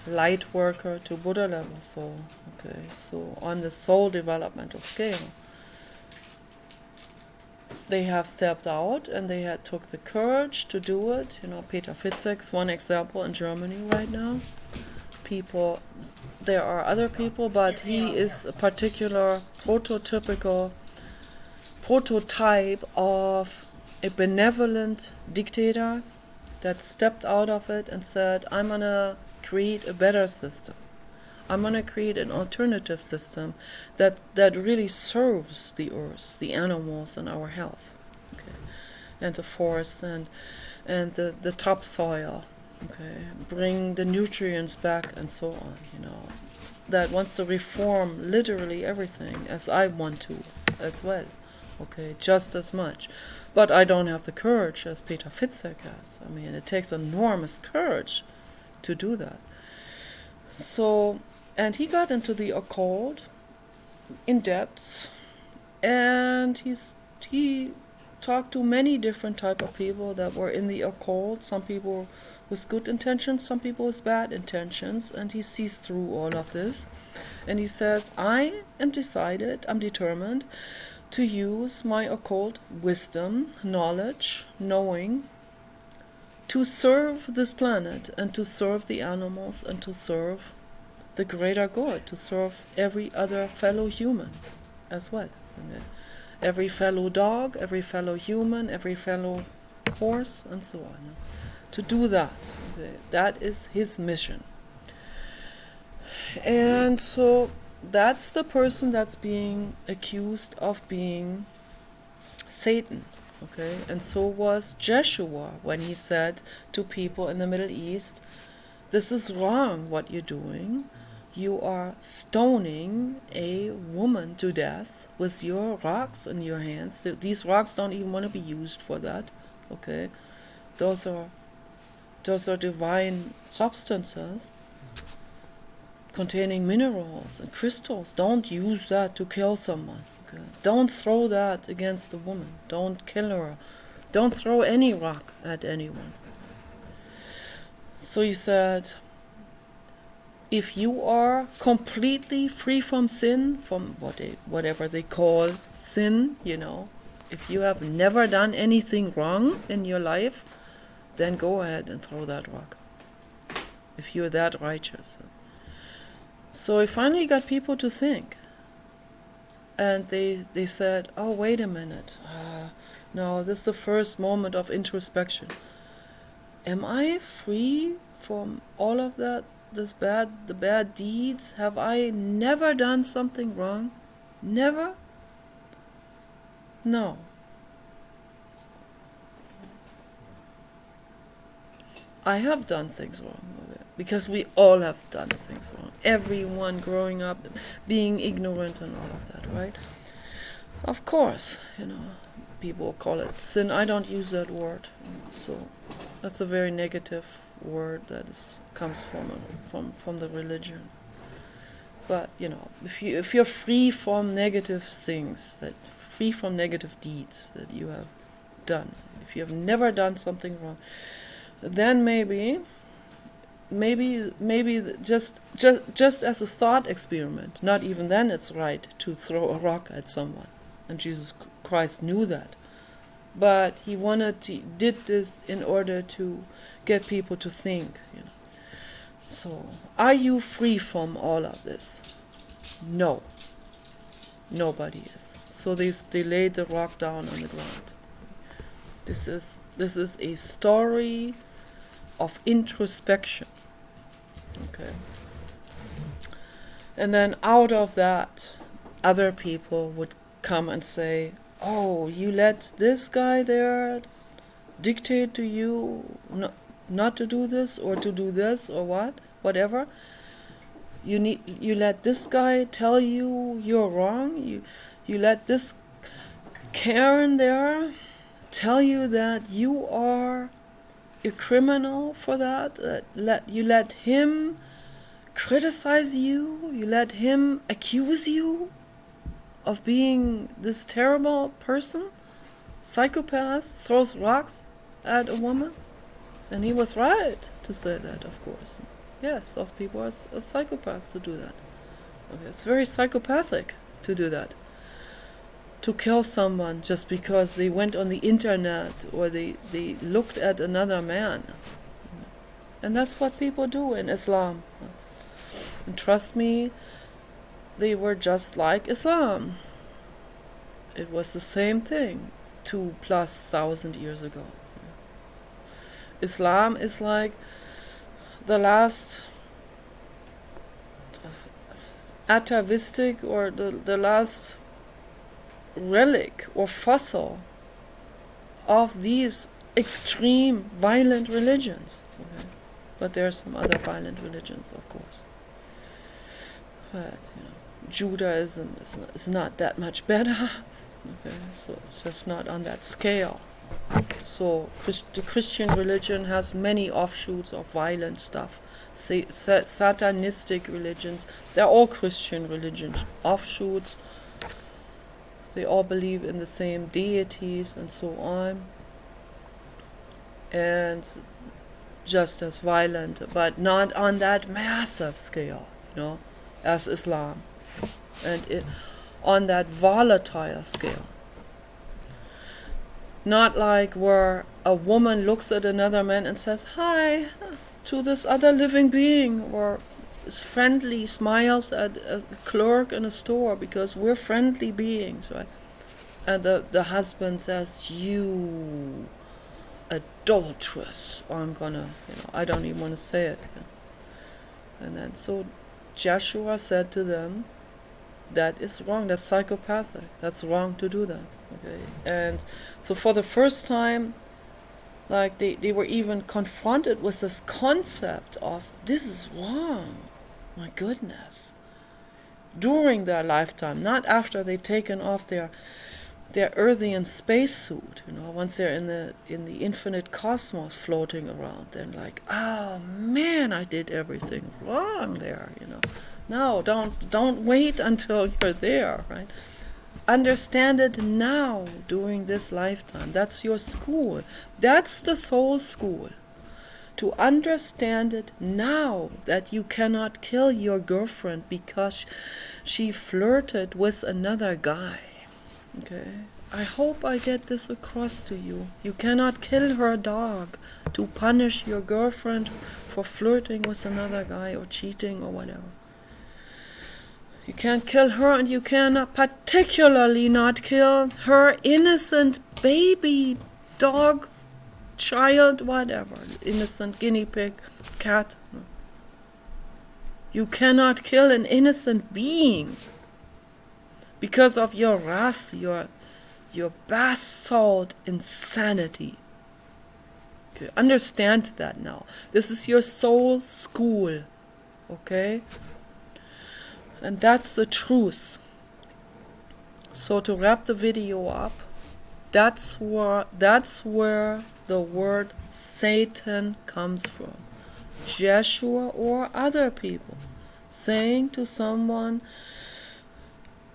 light worker to Buddha level soul. Okay, so on the soul developmental scale, they have stepped out and they had took the courage to do it. Peter Fitzek's one example in Germany right now. People, there are other people, but he is a particular prototype of a benevolent dictator that stepped out of it and said, I'm going to create a better system. I'm going to create an alternative system that really serves the earth, the animals, and our health, okay, and the forest and the topsoil, okay, bring the nutrients back and so on, that wants to reform literally everything, as I want to as well, okay, just as much. But I don't have the courage as Peter Fitzek has. I mean, it takes enormous courage to do that. So, and he got into the occult in depth, and he talked to many different type of people that were in the occult. Some people with good intentions, some people with bad intentions, and he sees through all of this. And he says, I'm determined to use my occult wisdom, knowledge, knowing, to serve this planet and to serve the animals and to serve the greater good, to serve every other fellow human as well. Every fellow dog, every fellow human, every fellow horse, and so on. To do that. That is his mission. And so that's the person that's being accused of being Satan. Okay, and so was Joshua when he said to people in the Middle East, this is wrong what you're doing. You are stoning a woman to death with your rocks in your hands. These rocks don't even want to be used for that. Okay, those are divine substances containing minerals and crystals. Don't use that to kill someone. Okay? Don't throw that against a woman. Don't kill her. Don't throw any rock at anyone. So he said, if you are completely free from sin, from whatever they call sin, if you have never done anything wrong in your life, then go ahead and throw that rock. If you're that righteous. So he finally got people to think. And they said, oh, wait a minute. No, this is the first moment of introspection. Am I free from all of that? The bad deeds? Have I never done something wrong? Never? No. I have done things wrong with it, because we all have done things wrong. Everyone growing up, being ignorant and all of that, right? Of course, people call it sin. I don't use that word, so that's a very negative word that comes from the religion. But if you're free from negative things, free from negative deeds that you have done, if you have never done something wrong, then maybe just as a thought experiment, not even then it's right to throw a rock at someone, and Jesus Christ knew that. But he did this in order to get people to think. So, are you free from all of this? No. Nobody is. So they laid the rock down on the ground. This is a story of introspection. Okay. And then out of that, other people would come and say, oh, you let this guy there dictate to you not to do this or to do this or whatever. You let this guy tell you you're wrong. You let this Karen there tell you that you are a criminal for that. You let him criticize you. You let him accuse you of being this terrible person, psychopath, throws rocks at a woman. And he was right to say that, of course. Yes, those people are psychopaths to do that. Okay, it's very psychopathic to do that. To kill someone just because they went on the internet or they looked at another man. And that's what people do in Islam. And trust me, they were just like Islam. It was the same thing 2,000+ years ago. Islam is like the last atavistic or the last relic or fossil of these extreme violent religions. Okay? But there are some other violent religions, of course. But Judaism is not that much better. Okay, so it's just not on that scale. So the Christian religion has many offshoots of violent stuff. Satanistic religions, they're all Christian religions. Offshoots, they all believe in the same deities and so on. And just as violent, but not on that massive scale, as Islam. And on that volatile scale. Not like where a woman looks at another man and says hi to this other living being, or is friendly, smiles at a clerk in a store because we're friendly beings, right? And the husband says, you adulteress, or I don't even want to say it. And then so Joshua said to them, that is wrong, that's psychopathic, that's wrong to do that. Okay, and so for the first time, like they were even confronted with this concept of this is wrong, my goodness, during their lifetime, not after they've taken off their Earthian spacesuit, once they're in the infinite cosmos floating around, and like, oh man, I did everything wrong there, No, don't wait until you're there, right? Understand it now during this lifetime. That's your school. That's the soul school. To understand it now that you cannot kill your girlfriend because she flirted with another guy. Okay? I hope I get this across to you. You cannot kill her dog to punish your girlfriend for flirting with another guy or cheating or whatever. You can't kill her, and you cannot particularly not kill her innocent baby, dog, child, whatever, innocent guinea pig, cat. You cannot kill an innocent being because of your wrath, your basalt insanity. Okay, understand that now. This is your soul school, okay? And that's the truth. So to wrap the video up, that's where the word Satan comes from. Joshua or other people saying to someone,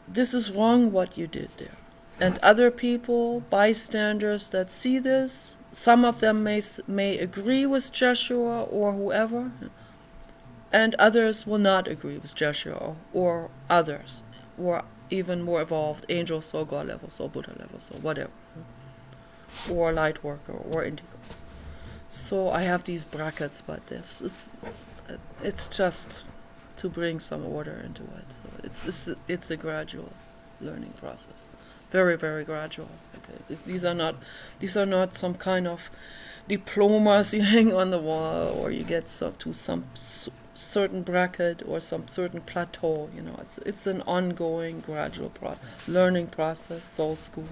this is wrong what you did there. And other people, bystanders that see this, some of them may agree with Joshua or whoever, and others will not agree with Joshua or others, or even more evolved angels or God levels or Buddha levels or whatever, or light worker or indigos. So I have these brackets, but it's just to bring some order into it. So it's a gradual learning process, very, very gradual. Okay, these are not some kind of diplomas you hang on the wall, or you get to some certain bracket or some certain plateau. It's an ongoing, gradual learning process, soul school.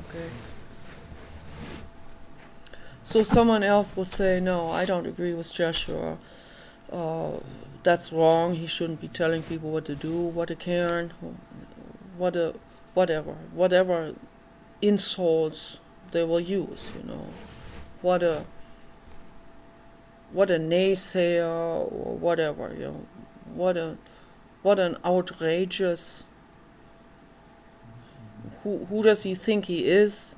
Okay. So someone else will say, no, I don't agree with Joshua. That's wrong. He shouldn't be telling people what to do, what to care, whatever insults they will use. What a naysayer or whatever, what an outrageous, who does he think he is?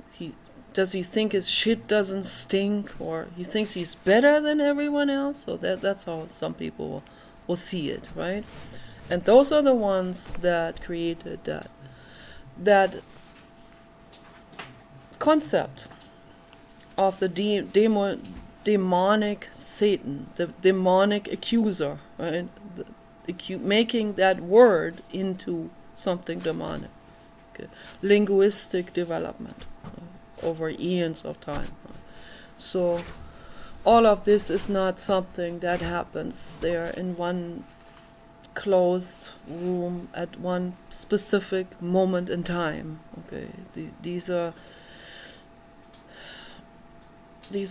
Does he think his shit doesn't stink, or he thinks he's better than everyone else? So that's how some people will see it, right? And those are the ones that created that concept of the demonic Satan, the demonic accuser, right? Making that word into something demonic. Okay. Linguistic development over eons of time. So all of this is not something that happens there in one closed room at one specific moment in time. Okay, these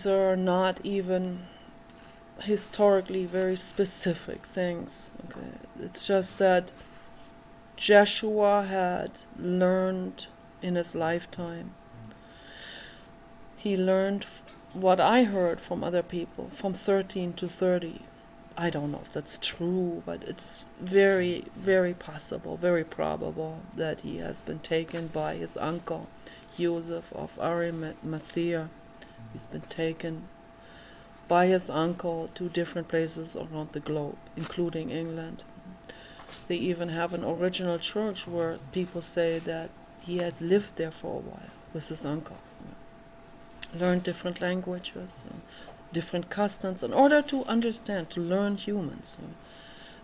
are not even historically very specific things. Okay, it's just that Joshua had learned in his lifetime. He learned what I heard from other people, from 13 to 30. I don't know if that's true, but it's very, very possible, very probable that he has been taken by his uncle, Joseph of Arimathea. He's been taken by his uncle to different places around the globe, including England. They even have an original church where people say that he had lived there for a while with his uncle. Learned different languages, different customs, in order to understand, to learn humans.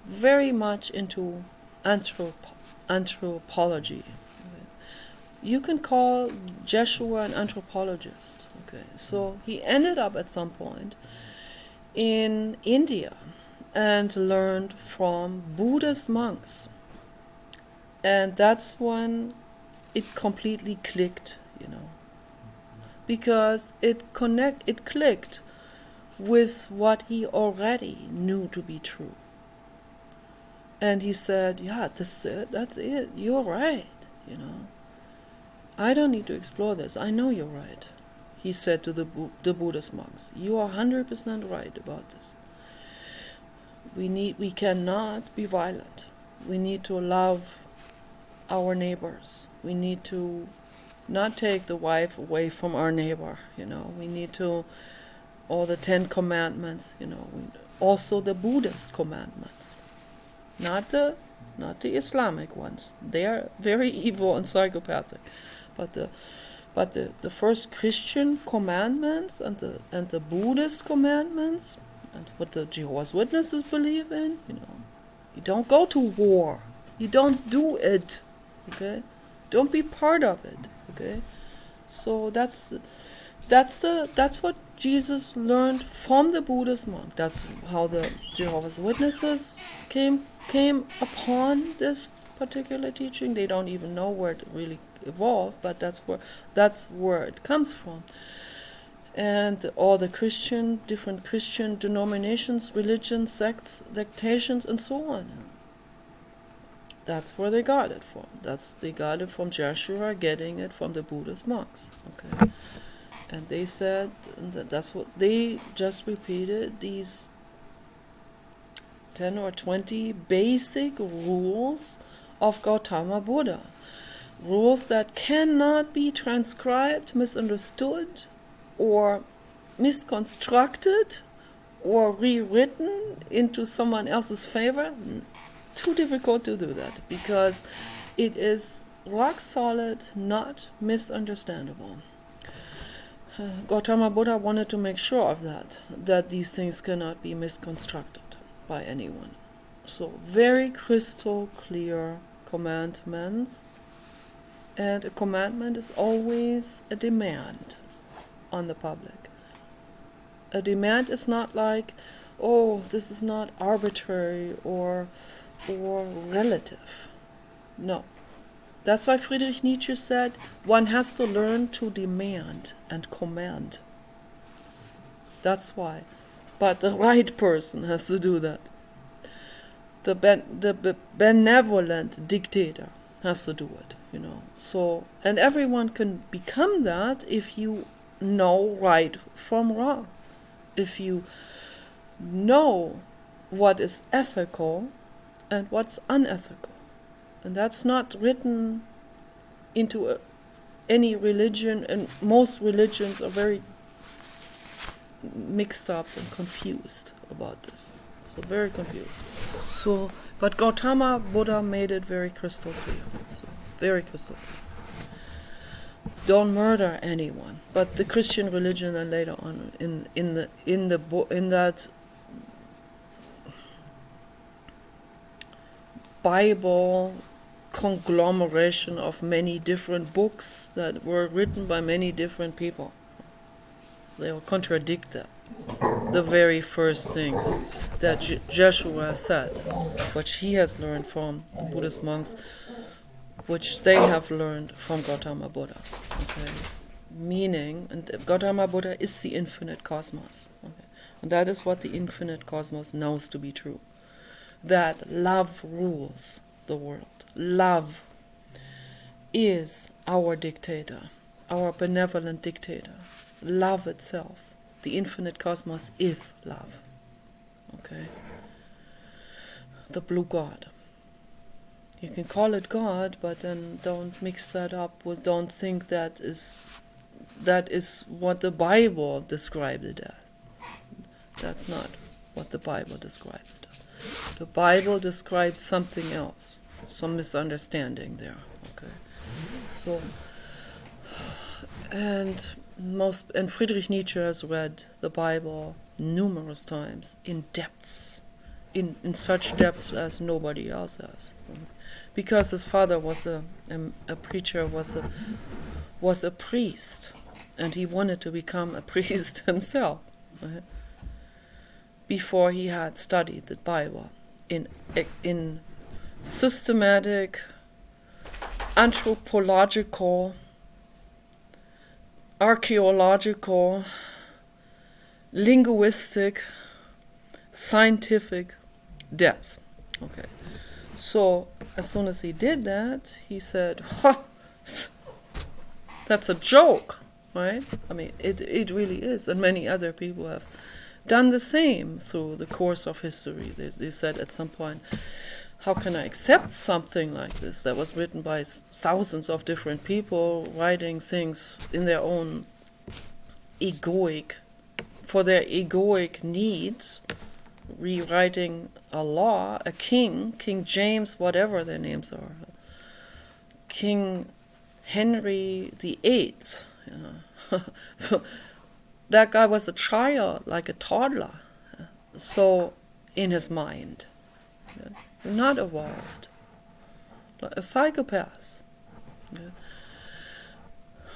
Very much into anthropology. You can call Joshua an anthropologist. Okay, so he ended up at some point in India and learned from Buddhist monks. And that's when it completely clicked, because it clicked with what he already knew to be true. And he said, yeah, that's it, you're right, I don't need to explore this, I know you're right. He said to the Buddhist monks, you are 100% right about this. We cannot be violent. We need to love our neighbors. We need to not take the wife away from our neighbor, We need to, all the 10 commandments, also the Buddhist commandments. Not the Islamic ones. They are very evil and psychopathic. But the first Christian commandments and the Buddhist commandments and what the Jehovah's Witnesses believe in, you don't go to war. You don't do it. Okay? Don't be part of it. Okay? So that's what Jesus learned from the Buddhist monk. That's how the Jehovah's Witnesses came upon this particular teaching. They don't even know where it really evolved, but that's where it comes from. And all the different Christian denominations, religions, sects, dictations, and so on. That's where they got it from. They got it from Joshua, getting it from the Buddhist monks. Okay, and they said that's what they just repeated, these 10 or 20 basic rules of Gautama Buddha. Rules that cannot be transcribed, misunderstood, or misconstructed, or rewritten into someone else's favor. Too difficult to do that, because it is rock solid, not misunderstandable. Gautama Buddha wanted to make sure of that these things cannot be misconstructed by anyone. So very crystal clear commandments, and a commandment is always a demand on the public. A demand is not like, oh, this is not arbitrary or relative. No. That's why Friedrich Nietzsche said, one has to learn to demand and command. That's why. But the right person has to do that. The benevolent dictator has to do it, So, and everyone can become that if you know right from wrong. If you know what is ethical and what's unethical. And that's not written into any religion, and most religions are very mixed up and confused about this. So very confused. So, but Gautama Buddha made it very crystal clear. So very crystal clear. Don't murder anyone. But the Christian religion, and later on in that Bible conglomeration of many different books that were written by many different people, they will contradict the very first things that Joshua said, which he has learned from the Buddhist monks, which they have learned from Gautama Buddha. Okay? Meaning, and Gautama Buddha is the infinite cosmos. Okay? And that is what the infinite cosmos knows to be true. That love rules the world. Love is our dictator, our benevolent dictator. Love itself. The infinite cosmos is love. Okay? The blue God. You can call it God, but then don't mix that up with, don't think that is what the Bible described it as. That's not what the Bible described it as. The Bible describes something else. Some misunderstanding there. Okay. So, and Friedrich Nietzsche has read the Bible numerous times in depths, in such depths as nobody else has. Because his father was a preacher, was a priest, and he wanted to become a priest himself, right? Before he had studied the Bible in systematic, anthropological, archaeological, linguistic, scientific depths. Okay. So as soon as he did that, he said, "Ha, that's a joke," right? I mean, it really is, and many other people have done the same through the course of history. They said at some point, how can I accept something like this that was written by thousands of different people, writing things in their own for their egoic needs, rewriting a law, a King James, whatever their names are, King Henry VIII, that guy was a child, like a toddler, so in his mind, not evolved, like a psychopath.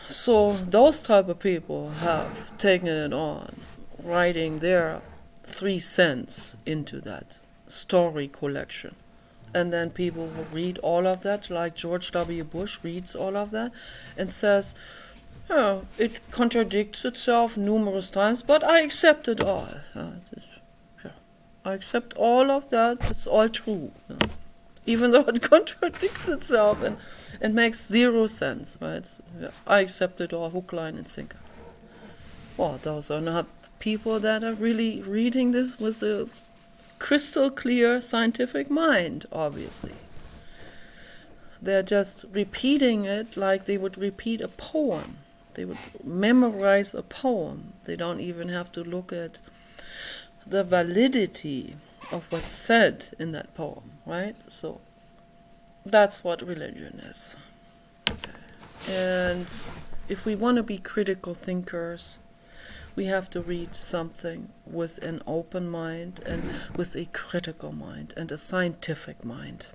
So those type of people have taken it on, writing their 3 cents into that story collection. And then people will read all of that, like George W. Bush reads all of that and says, "Oh, it contradicts itself numerous times, but I accept it all. I accept all of that, it's all true. Even though it contradicts itself and makes 0 sense, right? I accept it all, hook, line, and sinker." Well, those are not people that are really reading this with a crystal clear scientific mind, obviously. They're just repeating it like they would repeat a poem. They would memorize a poem. They don't even have to look at the validity of what's said in that poem, right? So that's what religion is. And if we want to be critical thinkers, we have to read something with an open mind and with a critical mind and a scientific mind.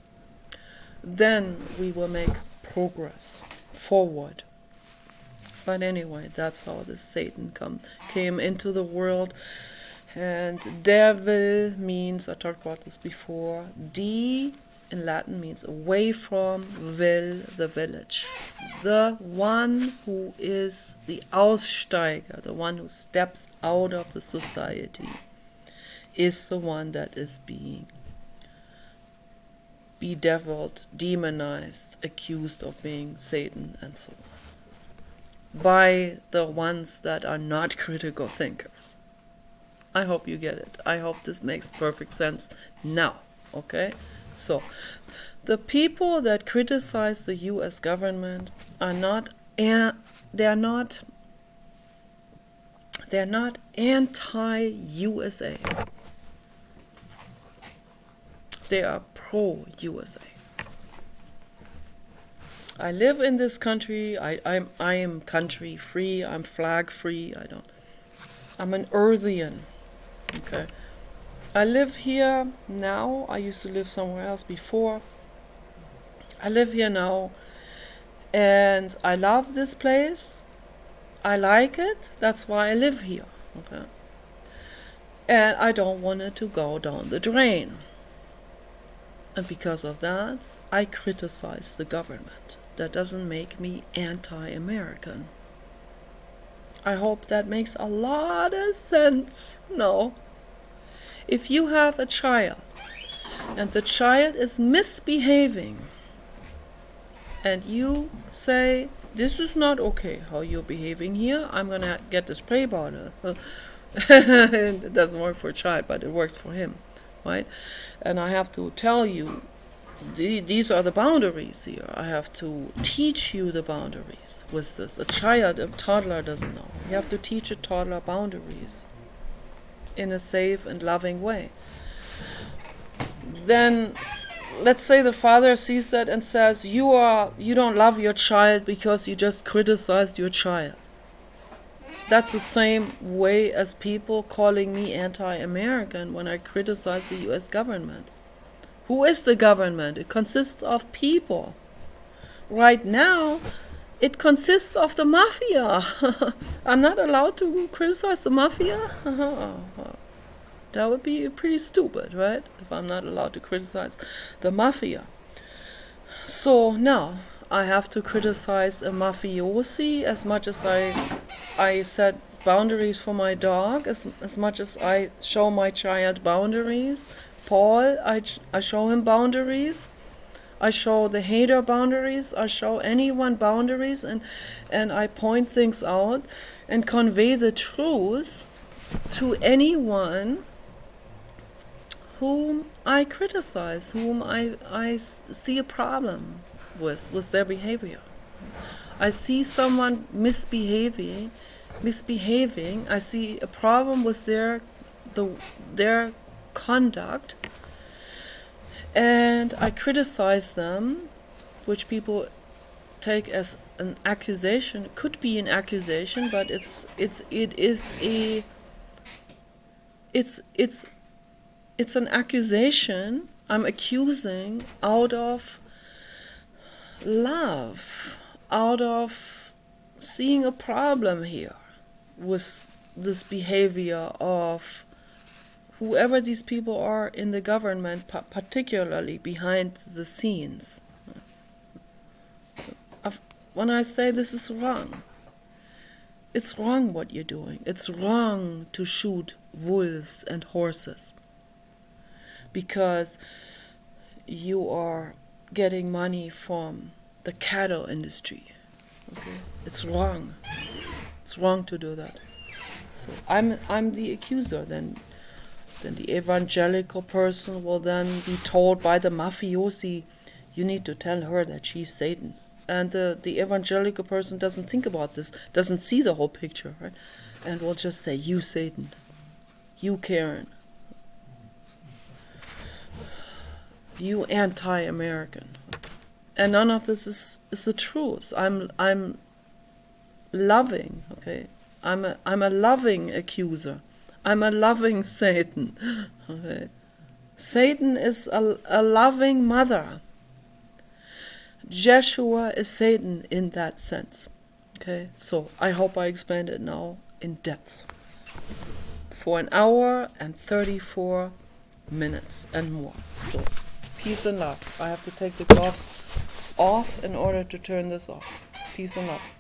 Then we will make progress forward. But anyway, that's how this Satan came into the world. And devil means, I talked about this before, D in Latin means away from, will, the village. The one who is the Aussteiger, the one who steps out of the society, is the one that is being bedeviled, demonized, accused of being Satan, and so on, by the ones that are not critical thinkers. I hope you get it. I hope this makes perfect sense now, okay? So, the people that criticize the U.S. government are not they're not anti-USA. They are pro-USA. I live in this country. I am country free. I'm flag free. I'm an Earthian. Okay. I live here now. I used to live somewhere else before. I live here now, and I love this place. I like it. That's why I live here. Okay. And I don't want it to go down the drain. And because of that, I criticize the government. That doesn't make me anti-American. I hope that makes a lot of sense. No. If you have a child and the child is misbehaving and you say, this is not okay how you're behaving here, I'm going to get the spray bottle. It doesn't work for a child, but it works for him, right? And I have to tell you, these are the boundaries here. I have to teach you the boundaries with this. A toddler doesn't know. You have to teach a toddler boundaries in a safe and loving way. Then, let's say the father sees that and says, you don't love your child because you just criticized your child. That's the same way as people calling me anti-American when I criticize the US government. Who is the government? It consists of people. Right now, it consists of the mafia. I'm not allowed to criticize the mafia? That would be pretty stupid, right? If I'm not allowed to criticize the mafia. So now, I have to criticize a mafiosi as much as I set boundaries for my dog, as much as I show my child boundaries. Paul, I show him boundaries. I show the hater boundaries. I show anyone boundaries, and I point things out and convey the truth to anyone whom I criticize, whom I see a problem with their behavior. I see someone misbehaving. I see a problem with their conduct, and I criticize them, which people take as an accusation. It could be an accusation, but it's an accusation. I'm accusing out of love, out of seeing a problem here with this behavior of whoever these people are in the government, particularly behind the scenes. When I say this is wrong, it's wrong what you're doing. It's wrong to shoot wolves and horses because you are getting money from the cattle industry. Okay? It's wrong. It's wrong to do that. So I'm the accuser. Then the evangelical person will then be told by the mafiosi, you need to tell her that she's Satan. And the evangelical person doesn't think about this, doesn't see the whole picture, right? And will just say, you Satan, you Karen, you anti-American. And none of this is the truth. I'm loving, okay? I'm a loving accuser. I'm a loving Satan. Okay. Satan is a loving mother. Jeshua is Satan in that sense. Okay, so I hope I explained it now in depth. For an hour and 34 minutes and more. So, peace and love. I have to take the clock off in order to turn this off. Peace and love.